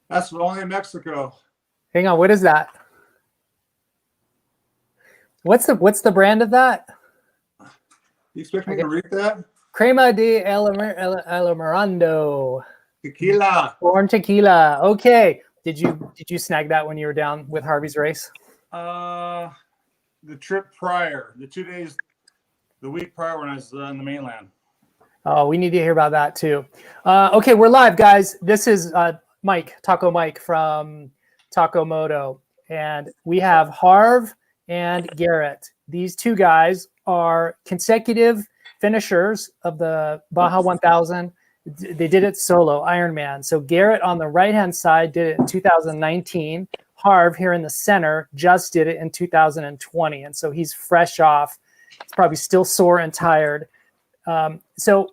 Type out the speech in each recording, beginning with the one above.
That's only in Mexico. Hang on, what is that? What's the brand of that? You expect me to read that? Crema de Alamirando. Tequila. Corn tequila. Okay. Did you snag that when you were down with Harvey's race? The trip prior, the 2 days, the week prior when I was on the mainland. Oh, we need to hear about that too. Okay, we're live, guys. This is Taco Mike from Taco Moto, and we have Harv and Garrett. These two guys are consecutive finishers of the Baja 1000. They did it solo, IronMan. So Garrett on the right-hand side did it in 2019. Harv here in the center just did it in 2020. And so he's fresh off. He's probably still sore and tired. So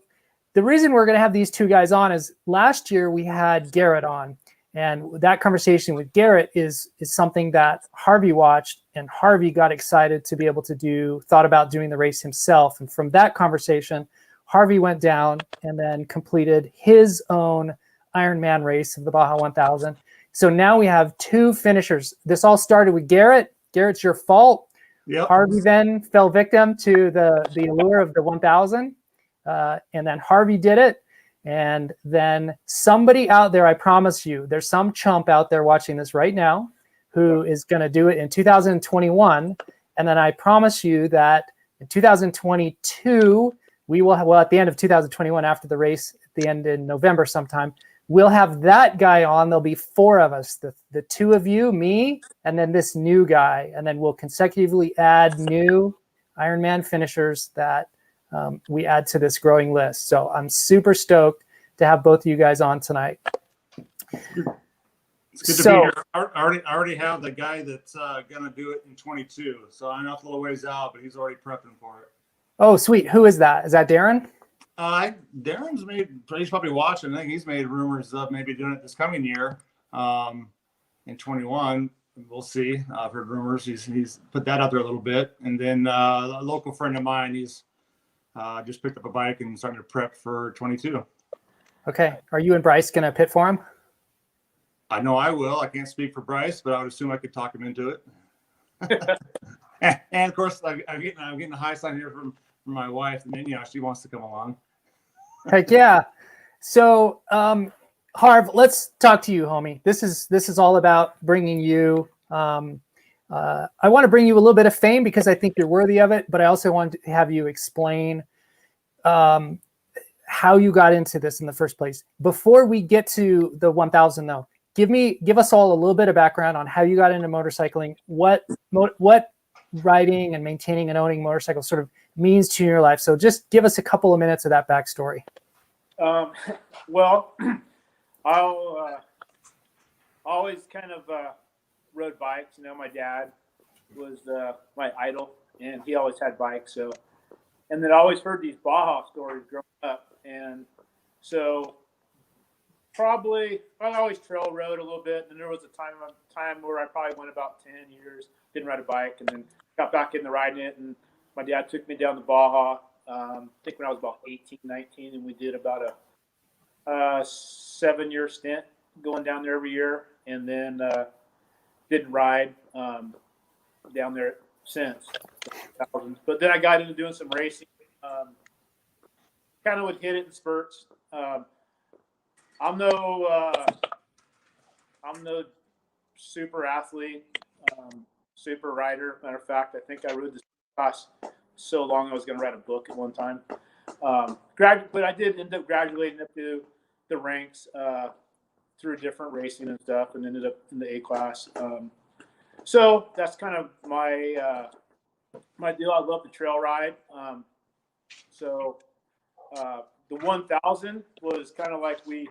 the reason we're going to have these two guys on is last year we had Garrett on. And that conversation with Garrett is something that Harvey watched, and Harvey got excited to be able to thought about doing the race himself. And from that conversation, Harvey went down and then completed his own Ironman race of the Baja 1000. So now we have two finishers. This all started with Garrett. Garrett's your fault. Yep. Harvey then fell victim to the allure of the 1000. And then Harvey did it. And then somebody out there, I promise you, there's some chump out there watching this right now who is going to do it in 2021. And then I promise you that in 2022, we will have, well, at the end of 2021, after the race, at the end in November sometime, we'll have that guy on. There'll be four of us, the two of you, me, and then this new guy. And then we'll consecutively add new Ironman finishers that we add to this growing list. So I'm super stoked to have both of you guys on tonight. It's good to be here. I already have the guy that's going to do it in 22. So I know it's a little ways out, but he's already prepping for it. Oh, sweet. Who is that? Is that Darren? Darren's he's probably watching. I think he's made rumors of maybe doing it this coming year in 21. We'll see. I've heard rumors. He's put that out there a little bit. And then a local friend of mine, he's just picked up a bike and starting to prep for 22. Okay. Are you and Bryce going to pit for him? I know I will. I can't speak for Bryce, but I would assume I could talk him into it. and of course, I'm getting a high sign here from my wife, and then she wants to come along. Heck yeah! So, Harv, let's talk to you, homie. This is all about bringing you. I want to bring you a little bit of fame because I think you're worthy of it, but I also want to have you explain how you got into this in the first place. Before we get to the 1000, though, give us all a little bit of background on how you got into motorcycling, what riding and maintaining and owning motorcycles sort of means to your life. So just give us a couple of minutes of that backstory. Well, I'll always kind of rode bikes. My dad was my idol, and he always had bikes. So, and then I always heard these Baja stories growing up, and so probably I always trail rode a little bit. And there was a time where I probably went about 10 years, didn't ride a bike, and then got back into riding it. And my dad took me down to Baja, I think when I was about 18, 19, and we did about a 7-year stint going down there every year, and then didn't ride down there since. But then I got into doing some racing. Kind of would hit it in spurts. I'm no super athlete, super rider. Matter of fact, I think I rode this class so long I was going to write a book at one time. But I did end up graduating up to the ranks through different racing and stuff, and ended up in the A class. So that's kind of my deal. I love the trail ride. So the 1000 was kind of like we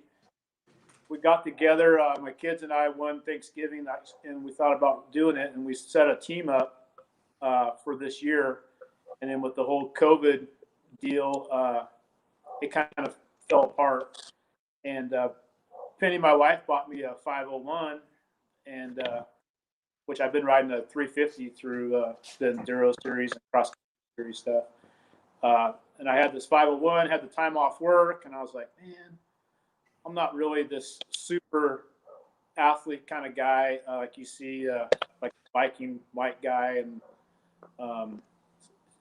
got together, my kids and I, one Thanksgiving, and we thought about doing it, and we set a team up for this year. And then with the whole COVID deal, it kind of fell apart. And Penny, my wife, bought me a 501, and which I've been riding a 350 through the Enduro series and cross series stuff. And I had this 501, had the time off work, and I was like, man, I'm not really this super athlete kind of guy, like you see, like Viking Mike guy, and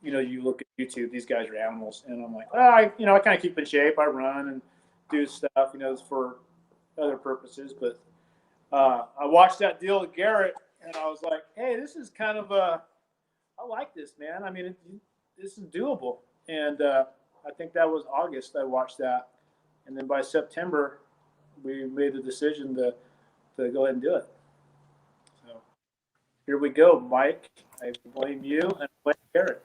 you look at YouTube, these guys are animals, and I'm like, I kind of keep in shape. I run and do stuff, for other purposes. But I watched that deal with Garrett, and I was like, hey, this is kind of I like this, man. I mean, this is doable. And I think that was August. I watched that, and then by September, we made the decision to go ahead and do it. So here we go, Mike. I blame you and blame Garrett.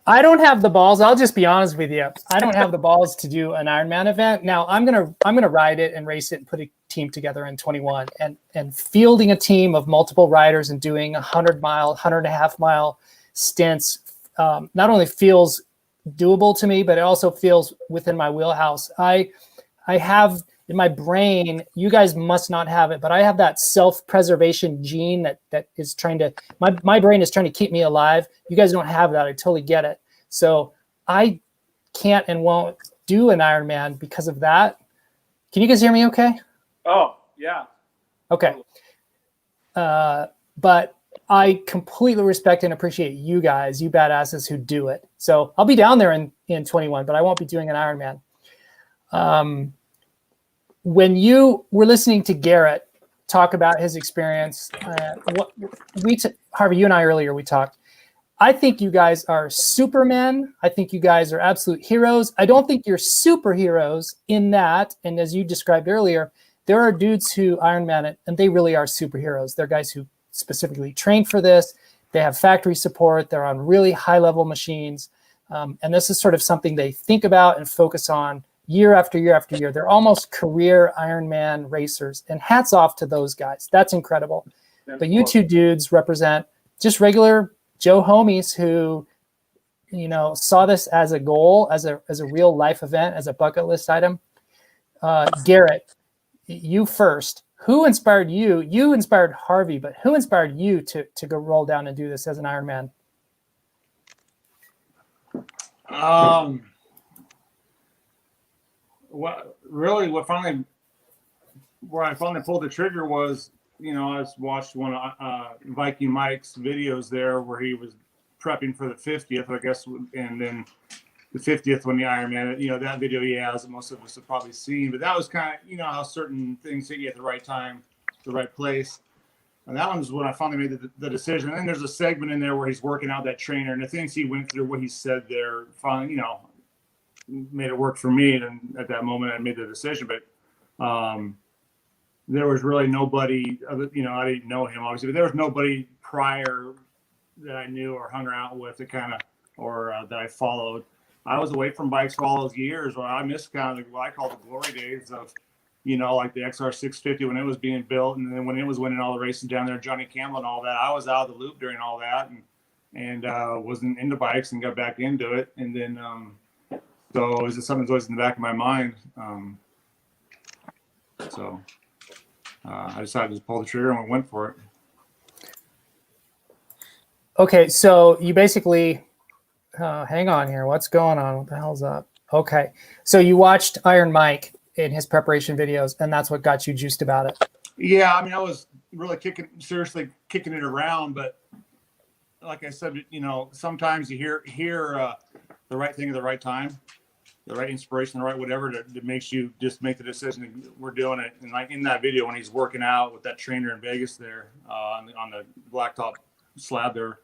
I don't have the balls. I'll just be honest with you. I don't have the balls to do an Ironman event. Now I'm gonna ride it and race it and put a team together in 21. And fielding a team of multiple riders and doing 100-mile, 100.5-mile stints not only feels doable to me, but it also feels within my wheelhouse. I have in my brain, you guys must not have it, but I have that self-preservation gene that is trying to, my brain is trying to keep me alive. You guys don't have that. I totally get it. So I can't and won't do an Ironman because of that. Can you guys hear me okay? Oh, yeah. Okay. But I completely respect and appreciate you guys, you badasses who do it. So I'll be down there in 21, but I won't be doing an Ironman. When you were listening to Garrett talk about his experience, Harvey, you and I earlier, we talked. I think you guys are supermen. I think you guys are absolute heroes. I don't think you're superheroes in that. And as you described earlier, there are dudes who Ironman it, and they really are superheroes. They're guys who specifically train for this. They have factory support. They're on really high-level machines. And this is sort of something they think about and focus on year after year after year. They're almost career Ironman racers, and hats off to those guys. That's incredible. But you two dudes represent just regular Joe homies who, saw this as a goal, as a real life event, as a bucket list item. Garrett, you first. Who inspired you? You inspired Harvey, but who inspired you to go roll down and do this as an Ironman? Where I finally pulled the trigger was, I watched one of Viking Mike's videos there where he was prepping for the 50th, I guess, and then the 50th when the Ironman, that video he has, most of us have probably seen, but that was kind of, how certain things hit you at the right time, the right place. And that was when I finally made the decision. And then there's a segment in there where he's working out that trainer, and the things he went through, what he said there, finally, made it work for me. And at that moment, I made the decision. But there was really nobody, I didn't know him, obviously, but there was nobody prior that I knew or hung out with that that I followed. I was away from bikes for all those years. Well, I missed kind of what I call the glory days of, like the XR 650 when it was being built, and then when it was winning all the races down there, Johnny Campbell and all that. I was out of the loop during all that, and wasn't into bikes and got back into it. And then, so it was just something that's always in the back of my mind. I decided to pull the trigger and we went for it. Okay, so you basically, hang on here. What's going on? What the hell's up? Okay, so you watched Iron Mike in his preparation videos, and that's what got you juiced about it. Yeah, I mean, I was really seriously kicking it around, but like I said, sometimes you hear the right thing at the right time, the right inspiration, the right whatever that makes you just make the decision. We're doing it. And like in that video when he's working out with that trainer in Vegas there on the blacktop slab there,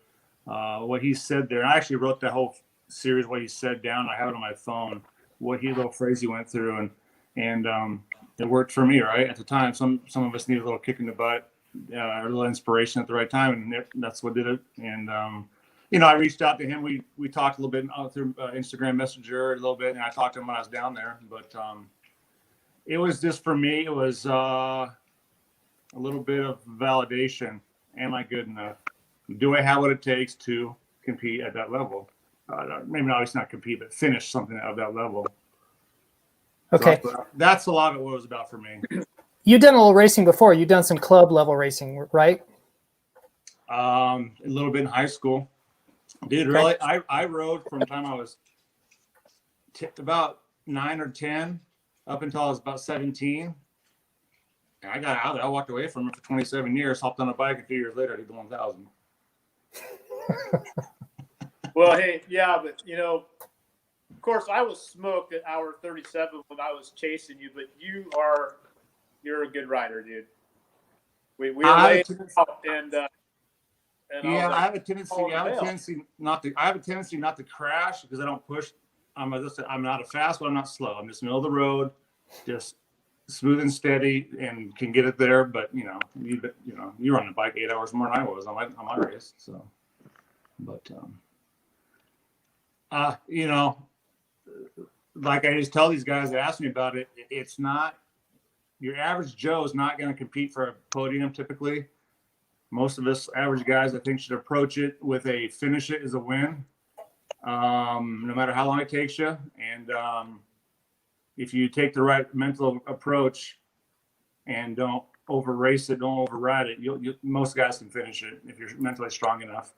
what he said there, and I actually wrote that whole series, what he said down. I have it on my phone, little phrase he went through, and it worked for me, right? At the time, some of us need a little kick in the butt, a little inspiration at the right time, and that's what did it. And I reached out to him. We talked a little bit through Instagram Messenger a little bit, and I talked to him when I was down there. But it was just, for me, it was a little bit of validation. Am I good enough? Do I have what it takes to compete at that level? Maybe obviously not compete, but finish something at that level. Okay. So that's a lot of what it was about for me. You've done a little racing before. You've done some club level racing, right? A little bit in high school. Dude, really, I rode from the time I was about 9 or 10 up until I was about 17. And I got out of it. I walked away from it for 27 years, hopped on a bike, and 2 years later I did the 1,000. Well, hey, yeah, but of course, I was smoked at hour 37 when I was chasing you, but you're a good rider, dude. We were laying out, and yeah, I I have a tendency not to crash because I don't push. I'm not a fast, but I'm not slow. I'm just middle of the road, just smooth and steady, and can get it there. But you were on the bike 8 hours more than I was on my race. So, but like I just tell these guys that ask me about it, it's not your average Joe is not going to compete for a podium typically. Most of us average guys, I think, should approach it with a finish it as a win, no matter how long it takes you. And if you take the right mental approach and don't over race it, don't override it, most guys can finish it if you're mentally strong enough.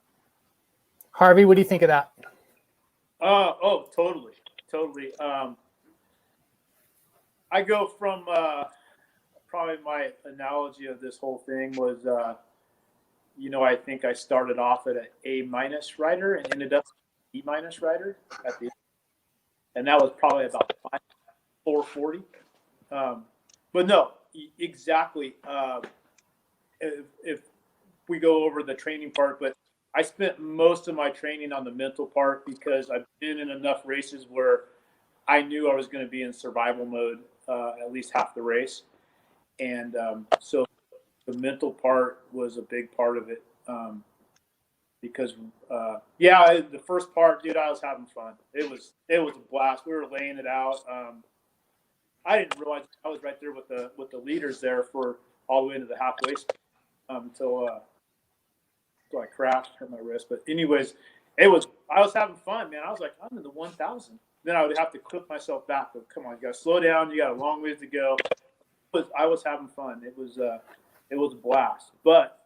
Harvey, what do you think of that? Oh, totally. I go from probably my analogy of this whole thing was, I think I started off at an A- rider and ended up E- rider at the end. And that was probably about 440. But no, exactly. If we go over the training part, but I spent most of my training on the mental part because I've been in enough races where I knew I was going to be in survival mode at least half the race. And so the mental part was a big part of it because, the first part, dude, I was having fun. It was a blast. We were laying it out. I didn't realize I was right there with the leaders there for all the way into the halfway until I crashed, hurt my wrist. But anyways, I was having fun, man. I was like, I'm in the 1,000. Then I would have to clip myself back. But come on, you got to slow down. You got a long ways to go. I was having fun. It was a blast. But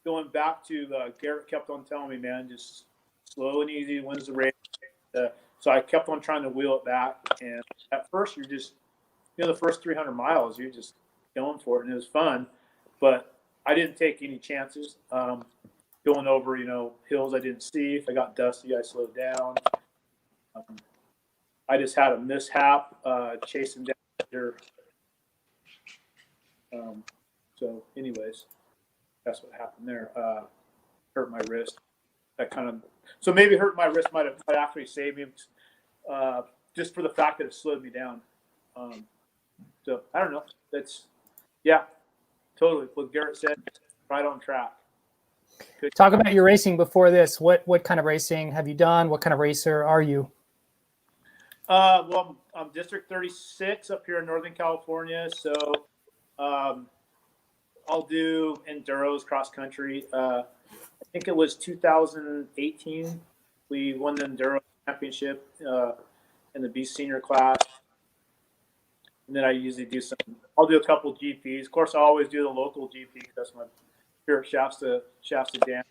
going back to Garrett kept on telling me, man, just slow and easy wins the race. So I kept on trying to wheel it back. And at first, you're just, the first 300 miles, you're just going for it, and it was fun. But I didn't take any chances. Going over, hills I didn't see. If I got dusty, I slowed down. I just had a mishap chasing down there. So anyways, that's what happened there. Hurt my wrist. So maybe hurt my wrist might actually saved me just for the fact that it slowed me down. So I don't know. Totally. What Garrett said, right on track. Good. Talk about your racing before this. What kind of racing have you done? What kind of racer are you? Well, I'm District 36 up here in Northern California. So I'll do enduros, cross country. I think it was 2018. We won the enduro championship in the B senior class. And then I usually I'll do a couple GPs. Of course, I always do the local GP because that's my favorite. Shasta Dam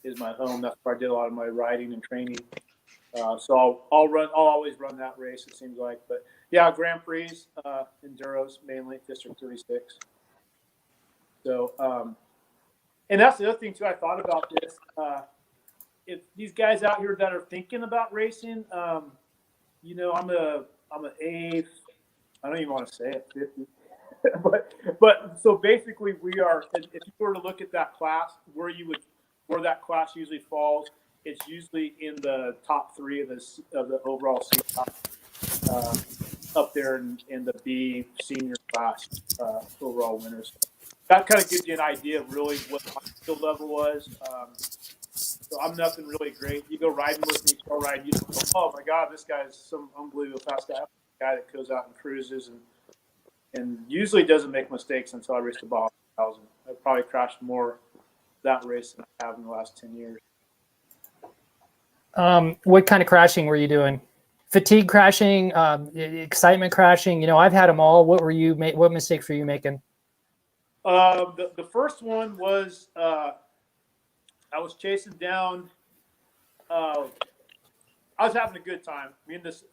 is my home. That's where I did a lot of my riding and training. So I'll always run that race, it seems like. But yeah, Grand Prix, enduros mainly, District 36. So, and that's the other thing too. I thought about this. If these guys out here that are thinking about racing, I'm a I don't even want to say it, 50. but so basically we are. If you were to look at that class, where that class usually falls, it's usually in the top 3 of the overall seat up there in the B senior class overall winners. That kind of gives you an idea of really what my skill level was. So I'm nothing really great. You go riding with me, trail riding, you just go, oh my God, this guy's some unbelievable fast guy. Guy that goes out and cruises and usually doesn't make mistakes until I race the Baja 1,000. I probably crashed more that race than I have in the last 10 years. What kind of crashing were you doing? Fatigue crashing, excitement crashing? I've had them all. What mistakes were you making? The first one was I was chasing down. I was having a good time. Me and this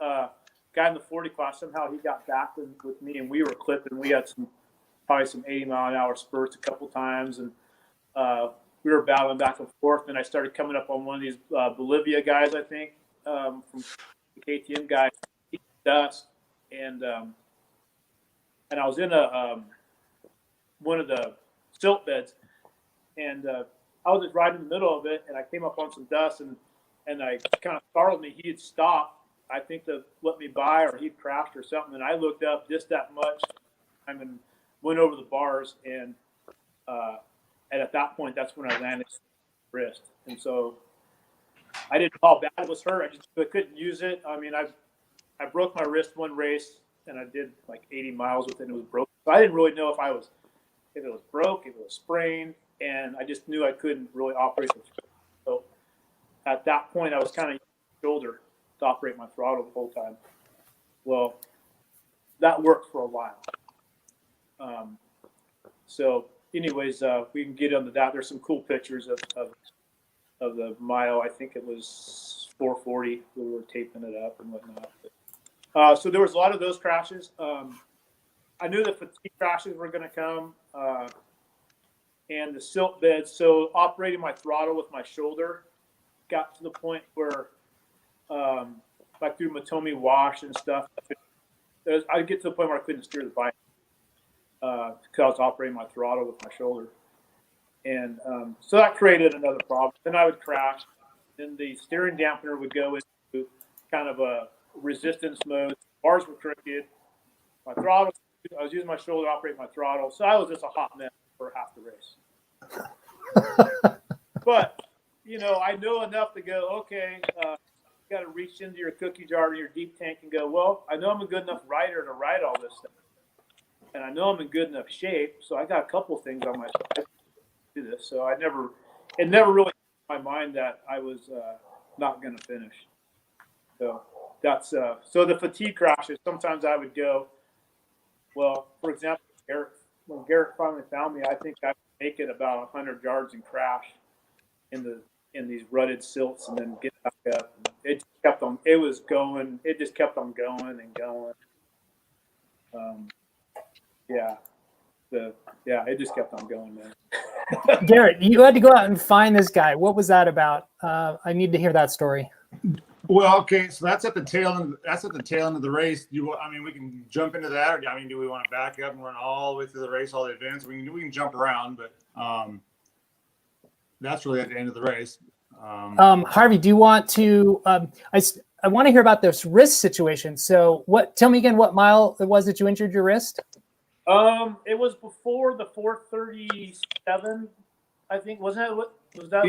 guy in the 40 class, somehow he got back with me, and we were clipping. We had probably some 80-mile-an-hour spurts a couple times, and we were battling back and forth. And I started coming up on one of these Bolivia guys, I think, from the KTM guy, dust, and I was in one of the silt beds, and I was just riding in the middle of it, and I came up on some dust, and I kind of startled me. He had stopped, I think, to let me by, or he'd crashed or something. And I looked up just that much, and went over the bars, and at that point, that's when I landed wrist. And so I didn't know how bad it was hurt. I couldn't use it. I mean, I broke my wrist one race, and I did like 80 miles with it, and it was broken. So I didn't really know if it was broke, if it was sprained, and I just knew I couldn't really operate the throttle. So at that point, I was kind of shoulder to operate my throttle the whole time. Well, that worked for a while. So anyways, we can get into that. There's some cool pictures of the mile. I think it was 440. We were taping it up and whatnot. So there was a lot of those crashes. I knew the fatigue crashes were going to come, and the silt beds. So operating my throttle with my shoulder got to the point where, like through Matomi wash and stuff, I'd get to the point where I couldn't steer the bike because I was operating my throttle with my shoulder. And so that created another problem. Then I would crash. Then the steering dampener would go into kind of a resistance mode. Bars were crooked. My throttle, I was using my shoulder to operate my throttle. So I was just a hot mess for half the race. But, you know, I know enough to go, okay, you got to reach into your cookie jar or your deep tank and go, well, I know I'm a good enough rider to ride all this stuff. And I know I'm in good enough shape. So I got a couple of things on my side to do this. So it never really crossed my mind that I was not going to finish. So that's so the fatigue crashes. Sometimes I would go, well, for example, when Garrett finally found me, I think I would make it about 100 yards and crash in these rutted silts and then get back up. It just kept on. It was going. It just kept on going and going. It just kept on going, man. Garrett, you had to go out and find this guy. What was that about? I need to hear that story. Well, okay, so that's at the tail end. That's at the tail end of the race. We can jump into that. Or, do we want to back up and run all the way through the race, all the events? We can jump around, but that's really at the end of the race. Harvey, do you want to? I want to hear about this wrist situation. So, tell me again what mile it was that you injured your wrist? It was before the 437. I think wasn't it? Was that?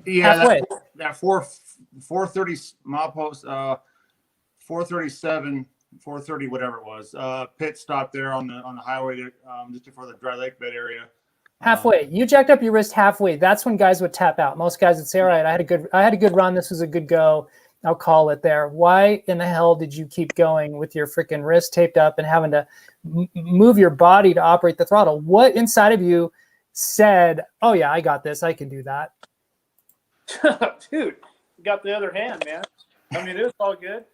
Yeah, halfway. That 430 milepost, 437, 430, whatever it was. Pit stop there on the highway there, just before the dry lake bed area. Halfway. You jacked up your wrist halfway. That's when guys would tap out. Most guys would say, "All right, I had a good run. This was a good go. I'll call it there." Why in the hell did you keep going with your freaking wrist taped up and having to move your body to operate the throttle? What inside of you said, "Oh yeah, I got this. I can do that"? Dude, you got the other hand, man. I mean, it was all good.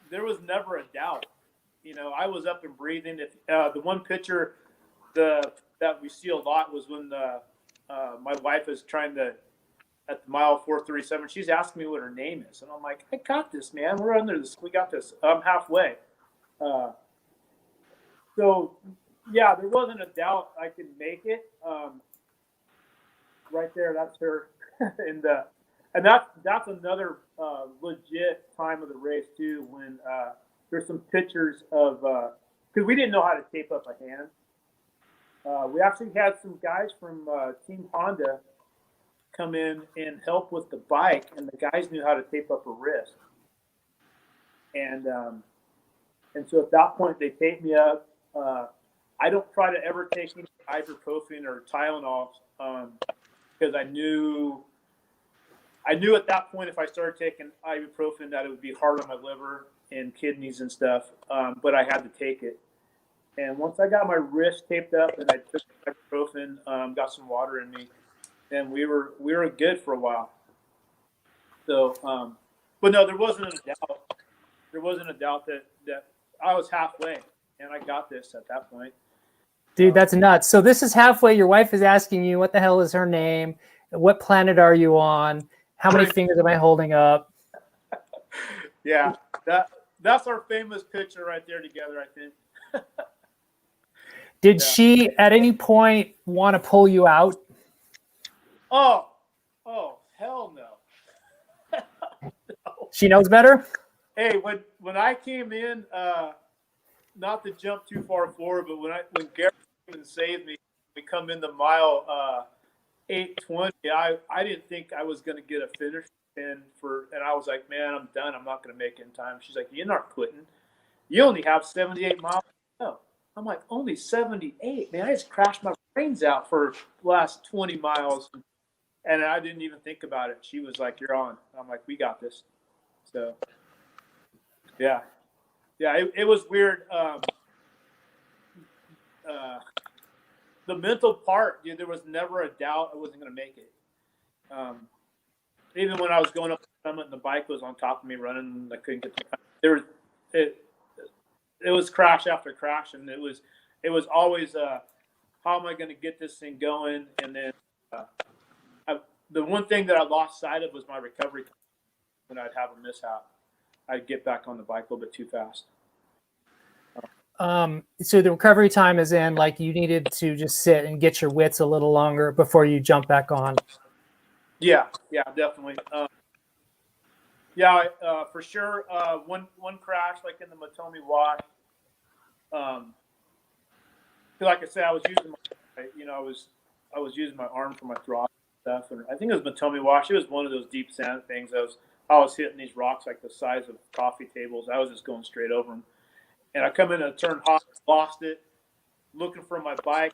There was never a doubt. You know, I was up and breathing. If the one picture that we see a lot was when my wife is trying to, at the mile 437, she's asking me what her name is. And I'm like, I got this, man. We're under this. We got this. I'm halfway. So, yeah, there wasn't a doubt I could make it. Right there, that's her. and that's another legit time of the race, too, when there's some pictures of because we didn't know how to tape up a hand. We actually had some guys from Team Honda come in and help with the bike, and the guys knew how to tape up a wrist. And so at that point, they taped me up. I don't try to ever take any ibuprofen or Tylenol because I knew at that point if I started taking ibuprofen that it would be hard on my liver and kidneys and stuff. But I had to take it. And once I got my wrist taped up and I took ibuprofen, got some water in me, and we were good for a while. So, but no, there wasn't a doubt. There wasn't a doubt that I was halfway, and I got this at that point. Dude, that's nuts. So this is halfway. Your wife is asking you, what the hell is her name? What planet are you on? How many fingers am I holding up? Yeah, that's our famous picture right there together, I think. Did she at any point want to pull you out? Oh, hell no. No. She knows better? Hey, when I came in, not to jump too far forward, but when Garrett came and saved me, we come into mile 8:20. I didn't think I was going to get a finish and I was like, man, I'm done. I'm not going to make it in time. She's like, you're not quitting. You only have 78 miles. No, I'm like, only 78, man. I just crashed my brains out for the last 20 miles, and I didn't even think about it. She was like, you're on. I'm like, we got this. So, yeah, it was weird. The mental part, dude, there was never a doubt I wasn't going to make it. Even when I was going up the summit and the bike was on top of me running, and I couldn't get there. It was crash after crash, and it was always how am I going to get this thing going? And then the one thing that I lost sight of was my recovery. When I'd have a mishap, I'd get back on the bike a little bit too fast. So the recovery time is in, like, you needed to just sit and get your wits a little longer before you jump back on. Yeah, definitely. For sure. One crash, like in the Motomi Wash. Like I said, I was using I was using my arm for my throttle and stuff, and I think it was Motomi Wash. It was one of those deep sand things. I was hitting these rocks like the size of coffee tables. I was just going straight over them, and I come in and turn hot, lost it, looking for my bike.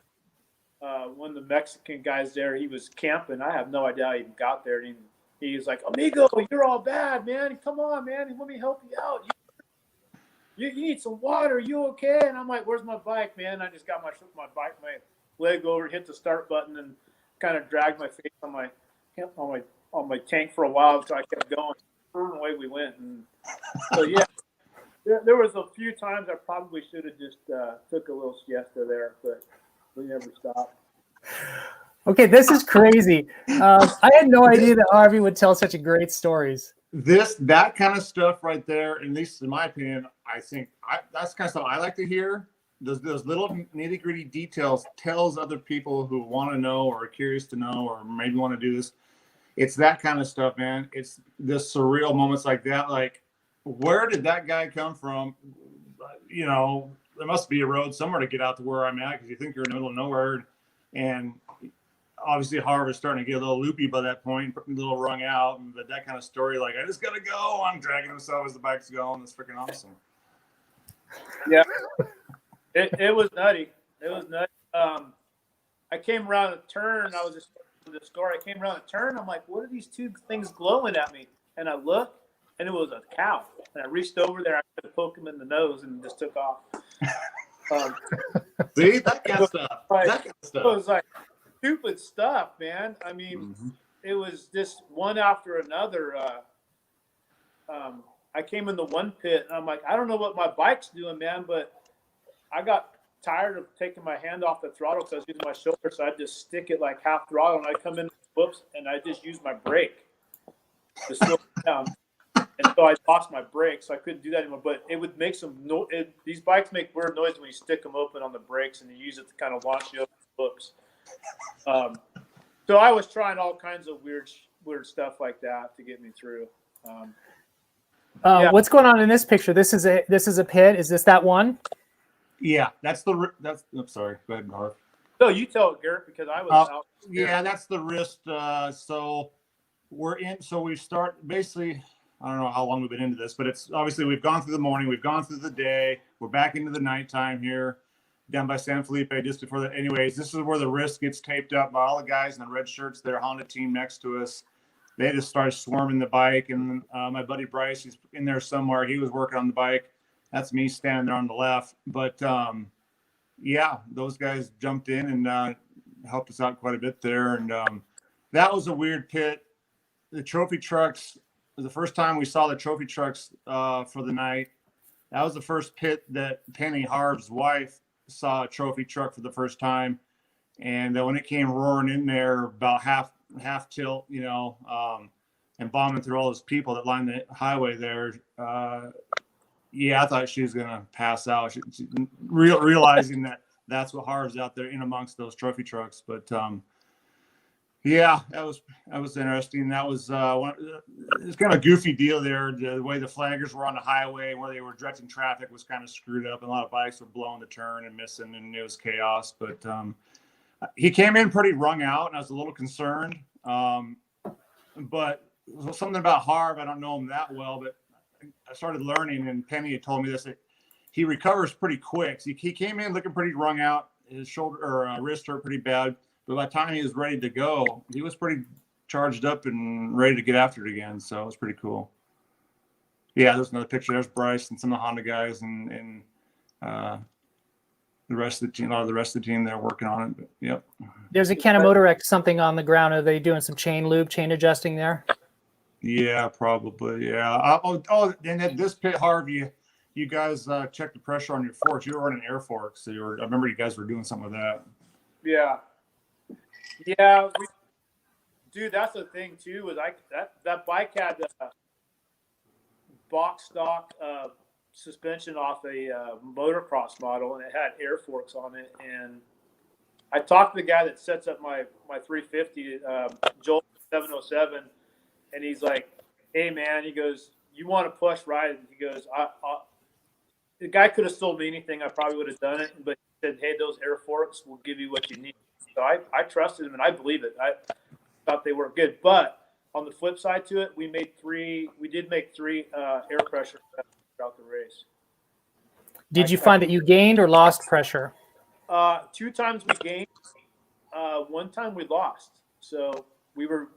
One of the Mexican guys there, he was camping. I have no idea how he even got there. He was like, amigo, you're all bad, man. Come on, man. Let me help you out. You need some water. You okay? And I'm like, where's my bike, man? I just got my leg over, hit the start button, and kind of dragged my face on my tank for a while until I kept going. And away we went. And so, yeah, there was a few times I probably should have just took a little siesta there, but we never stopped. Okay, this is crazy. I had no idea that Harvey would tell such great stories. That kind of stuff right there, at least in my opinion, I think that's kind of stuff I like to hear. Those little nitty gritty details tells other people who want to know or are curious to know or maybe want to do this. It's that kind of stuff, man. It's the surreal moments like that. Like, where did that guy come from? You know, there must be a road somewhere to get out to where I'm at, because you think you're in the middle of nowhere. And obviously Harv is starting to get a little loopy by that point, a little wrung out. But that kind of story, like, I just got to go. I'm dragging himself as the bike's going. That's freaking awesome. Yeah. It was nutty. It was nutty. I came around a turn. I was just the story. I came around a turn. I'm like, what are these two things glowing at me? And I looked, and it was a cow. And I reached over there. I tried to poke him in the nose, and just took off. See, that kind of stuff. It was like stupid stuff, man. I mean, It was just one after another. I came in the one pit, and I'm like, I don't know what my bike's doing, man, but I got tired of taking my hand off the throttle because I was using my shoulder, so I'd just stick it like half throttle, and I'd come in, whoops, and I just use my brake to slow it down. And so I lost my brake, so I couldn't do that anymore. But it would make some noise. These bikes make weird noise when you stick them open on the brakes, and you use it to kind of launch you up. Whoops. So I was trying all kinds of weird stuff like that to get me through. What's going on in this picture? This is a pit. Is this that one? Yeah, that's. I'm sorry. Go ahead, Harv. No, you tell it, Garrett, because I was out. Yeah, that's the wrist. So we're in. So we start basically. I don't know how long we've been into this, but it's obviously we've gone through the morning, we've gone through the day, we're back into the nighttime here, down by San Felipe just before that. Anyways, this is where the wrist gets taped up by all the guys in the red shirts. Their Honda team next to us. They just started swarming the bike, and my buddy Bryce, he's in there somewhere. He was working on the bike. That's me standing there on the left. But yeah, those guys jumped in and helped us out quite a bit there. And that was a weird pit. The trophy trucks was the first time we saw the trophy trucks for the night. That was the first pit that Penny, Harv's wife, saw a trophy truck for the first time. And when it came roaring in there about half tilt, and bombing through all those people that lined the highway there, yeah, I thought she was going to pass out. Realizing that that's what Harv's out there in amongst those trophy trucks. But yeah, that was interesting. That was it's kind of a goofy deal there. The way the flaggers were on the highway, where they were directing traffic, was kind of screwed up, and a lot of bikes were blowing the turn and missing, and it was chaos. But he came in pretty wrung out, and I was a little concerned. But something about Harv, I don't know him that well, but I started learning, and Penny had told me this, that he recovers pretty quick. So he came in looking pretty wrung out. His shoulder or wrist hurt pretty bad. But by the time he was ready to go, he was pretty charged up and ready to get after it again. So it was pretty cool. Yeah, there's another picture. There's Bryce and some of the Honda guys and the rest of the team. A lot of the rest of the team, they're working on it. But, yep. There's a Camaraderie something on the ground. Are they doing some chain adjusting there? Yeah, probably. Yeah. And at this pit, Harvey, you guys checked the pressure on your forks. You were running air forks, so I remember you guys were doing something with that. Yeah. Dude, that's the thing too. Was that bike had box stock suspension off a motocross model, and it had air forks on it. And I talked to the guy that sets up my 350, Joel 707, and he's like, "Hey man," he goes, "You want to push right?" And he goes, the guy could have sold me anything. I probably would have done it, but he said, "Hey, those air forks will give you what you need." So I trusted him, and I believe it. I thought they were good. But on the flip side to it, we did make three air pressure throughout the race. Did you find that you gained or lost pressure? 2 times we gained. 1 time we lost. So we were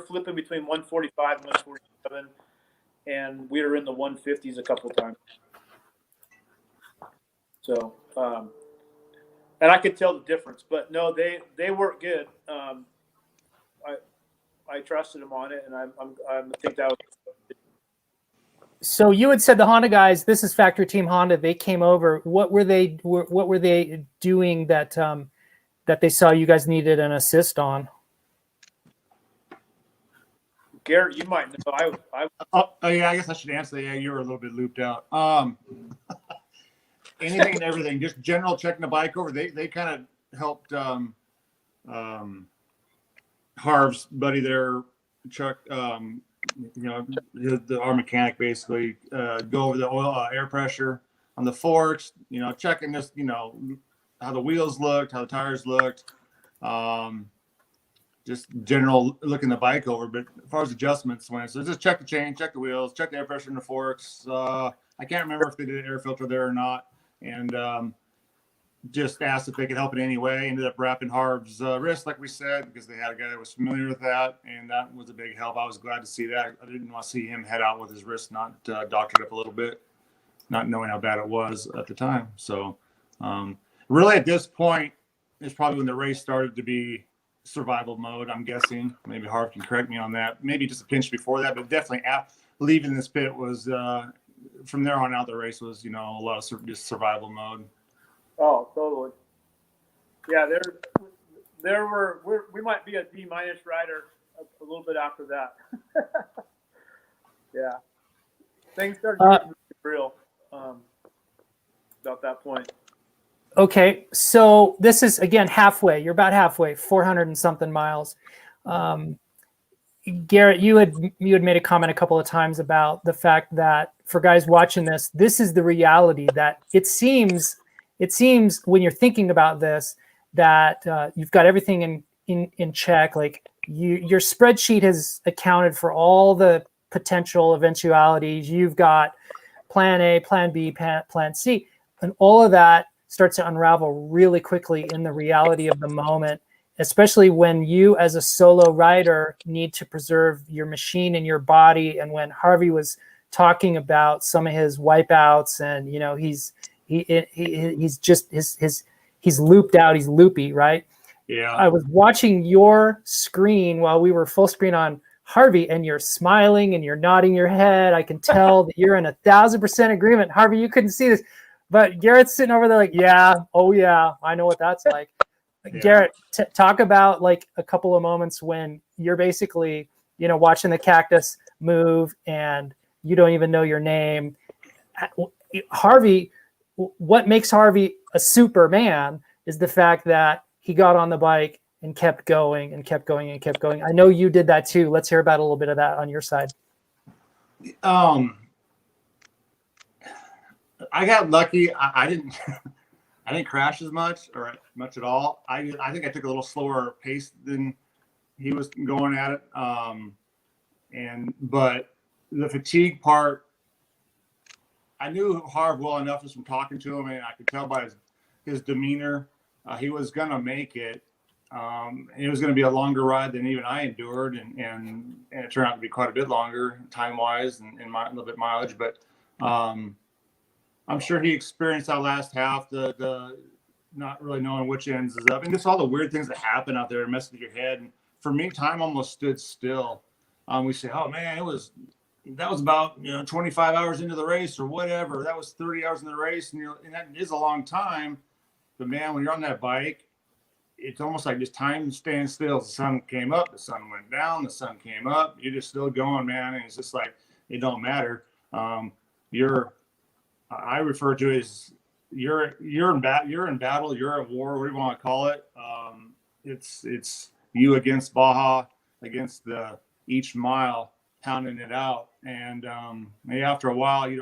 flipping between 145 and 147, and we were in the 150s a couple of times. So, and I could tell the difference, but no, they work good. I trusted them on it, and I think that was. So you had said the Honda guys, this is Factory Team Honda. They came over. What were they doing that they saw you guys needed an assist on? Garrett, you might know. Yeah, I guess I should answer that. Yeah, you were a little bit looped out. Anything and everything, just general checking the bike over. They kind of helped Harv's buddy there, Chuck, our mechanic basically, go over the oil air pressure on the forks, checking this, how the wheels looked, how the tires looked, just general looking the bike over. But as far as adjustments went, so just check the chain, check the wheels, check the air pressure in the forks. I can't remember if they did an air filter there or not. And just asked if they could help in any way. Ended up wrapping Harv's wrist, like we said, because they had a guy that was familiar with that, and that was a big help. I was glad to see that. I didn't want to see him head out with his wrist not doctored up a little bit, not knowing how bad it was at the time. So really at this point is probably when the race started to be survival mode, I'm guessing. Maybe Harv can correct me on that. Maybe just a pinch before that, but definitely leaving this pit was from there on out, the race was, a lot of just survival mode. Oh, totally. Yeah, we might be a D- rider a little bit after that. Yeah, things started getting real about that point. Okay, so this is again halfway. You're about halfway, 400 and something miles. Garrett, you had made a comment a couple of times about the fact that for guys watching this is the reality that it seems when you're thinking about this that you've got everything in check. Like your spreadsheet has accounted for all the potential eventualities. You've got plan A, plan B, plan C, and all of that starts to unravel really quickly in the reality of the moment, especially when you as a solo rider need to preserve your machine and your body. And when Harvey was talking about some of his wipeouts and, he's looped out, he's loopy, right? Yeah. I was watching your screen while we were full screen on Harvey, and you're smiling and you're nodding your head. I can tell that you're in 1,000% agreement. Harvey, you couldn't see this, but Garrett's sitting over there like, yeah, oh yeah, I know what that's like. Yeah. Garrett, talk about like a couple of moments when you're basically, watching the cactus move and you don't even know your name. Harvey, what makes Harvey a Superman is the fact that he got on the bike and kept going and kept going and kept going. I know you did that too. Let's hear about a little bit of that on your side. I got lucky. I didn't I didn't crash as much or much at all. I think I took a little slower pace than he was going at it. But the fatigue part, I knew Harv well enough just from talking to him, and I could tell by his demeanor, he was going to make it. It was going to be a longer ride than even I endured, and it turned out to be quite a bit longer time-wise and a little bit mileage. But I'm sure he experienced that last half, the not really knowing which ends is up, and just all the weird things that happen out there and mess with your head. And for me, time almost stood still. We say, oh man, that was about 25 hours into the race or whatever. That was 30 hours in the race, and that is a long time. But man, when you're on that bike, it's almost like just time stands still. The sun came up, the sun went down, the sun came up. You're just still going, man, and it's just like it don't matter. I refer to it as you're in battle, you're at war, whatever you want to call it. It's you against Baja, against each mile, pounding it out. And maybe after a while, we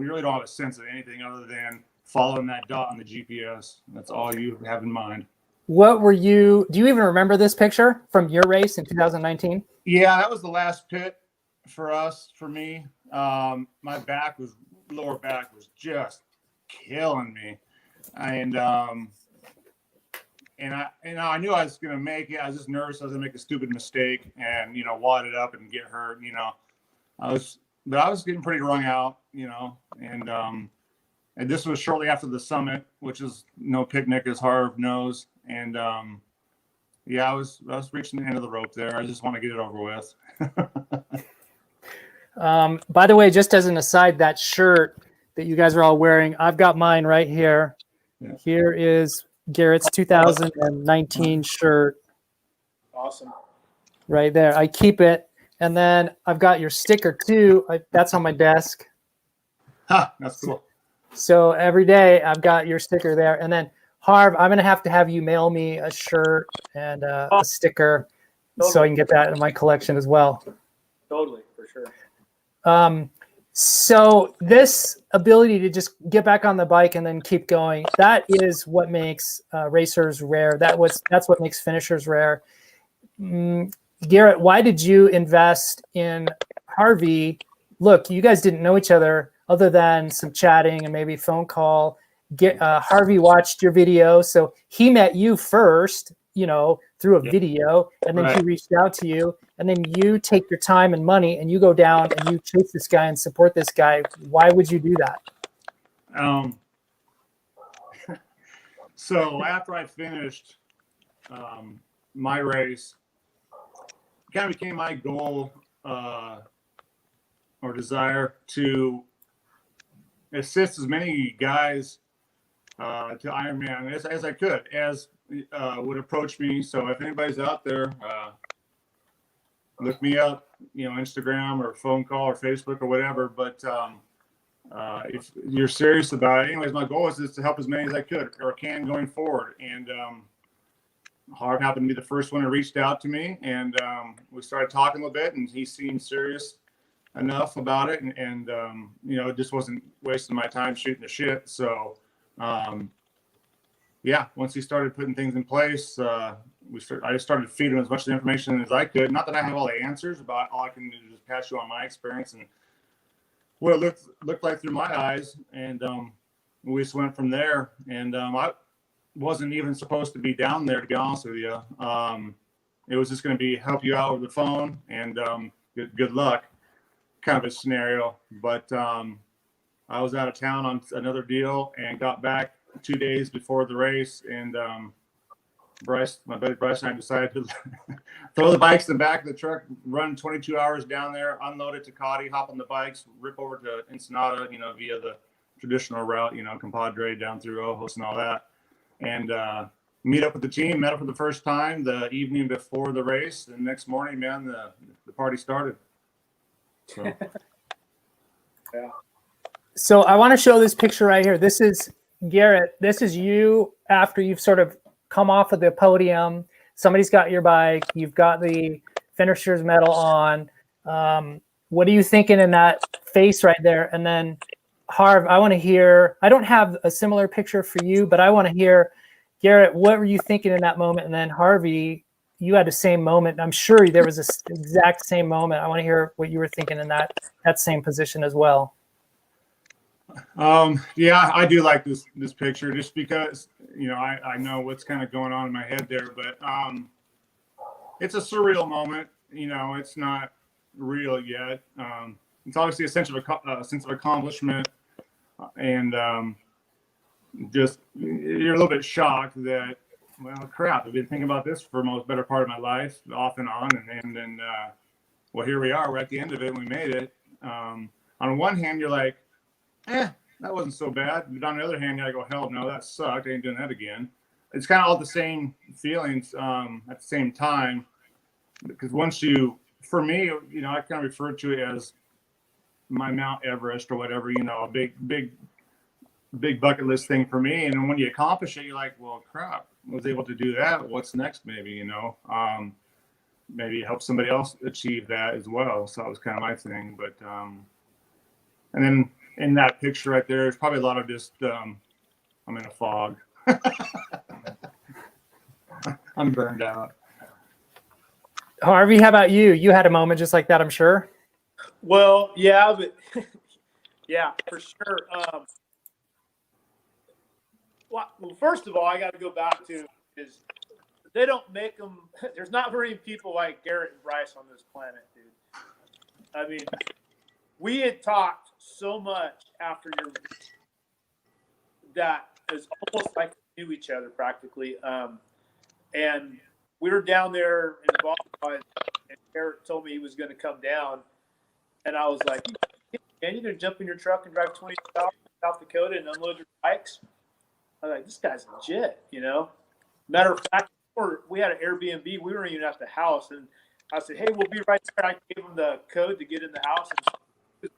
really don't have a sense of anything other than following that dot on the GPS. That's all you have in mind. Do you even remember this picture from your race in 2019? Yeah, that was the last pit for me. My lower back was just killing me. And I knew I was going to make it. I was just nervous I was going to make a stupid mistake and, wad it up and get hurt. I was getting pretty wrung out, and this was shortly after the summit, which is no picnic, as Harv knows. And I was reaching the end of the rope there. I just want to get it over with. By the way, just as an aside, that shirt that you guys are all wearing, I've got mine right here. Yeah. Here is Garrett's 2019 shirt. Awesome. Right there. I keep it. And then I've got your sticker too. That's on my desk. That's cool. So every day I've got your sticker there. And then Harv, I'm going to have you mail me a shirt and a sticker so I can get that in my collection as well. Totally, for sure. So this ability to just get back on the bike and then keep going, that is what makes racers rare. That's what makes finishers rare. Garrett, why did you invest in Harvey? Look, you guys didn't know each other other than some chatting and maybe phone call. Harvey watched your video, so he met you first, through a video, and then he reached out to you, and then you take your time and money and you go down and you chase this guy and support this guy. Why would you do that? So after I finished my race, it kind of became my goal or desire to assist as many guys to IronMan as I could, as would approach me. So if anybody's out there, look me up, Instagram or phone call or Facebook or whatever. But if you're serious about it, anyways, my goal is to help as many as I could or can going forward. And Harv happened to be the first one who reached out to me, and we started talking a little bit, and he seemed serious enough about it, and it just wasn't wasting my time shooting the shit. So once he started putting things in place, I just started feeding him as much information as I could. Not that I have all the answers, but all I can do is just pass you on my experience and what it looked like through my eyes. And we just went from there. And I wasn't even supposed to be down there, to be honest with you. It was just going to be help you out over the phone and good luck kind of a scenario. But I was out of town on another deal and got back 2 days before the race, and my buddy Bryce and I decided to throw the bikes in the back of the truck, run 22 hours down there, unload it to Cotty, hop on the bikes, rip over to Ensenada, via the traditional route, Camaraderie down through Ojos and all that. And meet up with the team, met up for the first time the evening before the race. And next morning, man, the party started. So. Yeah. So I want to show this picture right here. This is Garrett. This is you after you've sort of come off of the podium. Somebody's got your bike. You've got the finisher's medal on. What are you thinking in that face right there? And then Harv, I want to hear, I don't have a similar picture for you, but I want to hear, Garrett, what were you thinking in that moment? And then Harvey, you had the same moment. I'm sure there was this exact same moment. I want to hear what you were thinking in that same position as well. Yeah, I do like this picture just because, I know what's kind of going on in my head there, but it's a surreal moment. It's not real yet. It's obviously a sense of accomplishment, and just you're a little bit shocked that, well, crap, I've been thinking about this for the better part of my life, off and on, and then well, here we are. We're at the end of it. We made it. On one hand, you're like, that wasn't so bad. But on the other hand, I go, hell no, that sucked. I ain't doing that again. It's kind of all the same feelings at the same time, because for me, I kind of refer to it as my Mount Everest or whatever, a big bucket list thing for me. And when you accomplish it, you're like, well, crap, I was able to do that. What's next? Maybe, maybe help somebody else achieve that as well. So that was kind of my thing. But, and then in that picture right there, there's probably a lot of just, I'm in a fog. I'm burned out. Harvey, how about you? You had a moment just like that, I'm sure. Well, yeah, but yeah, for sure. Well, first of all, I got to go back to is they don't make them. There's not very many people like Garrett and Bryce on this planet, dude. I mean, we had talked so much after your that is almost like we knew each other practically. And we were down there in Baja, and Garrett told me he was going to come down, and I was like, "Man, you going to jump in your truck and drive 20 hours to South Dakota and unload your bikes?" I was like, "This guy's legit, Matter of fact, we had an Airbnb. We weren't even at the house, and I said, "Hey, we'll be right there." I gave him the code to get in the house, and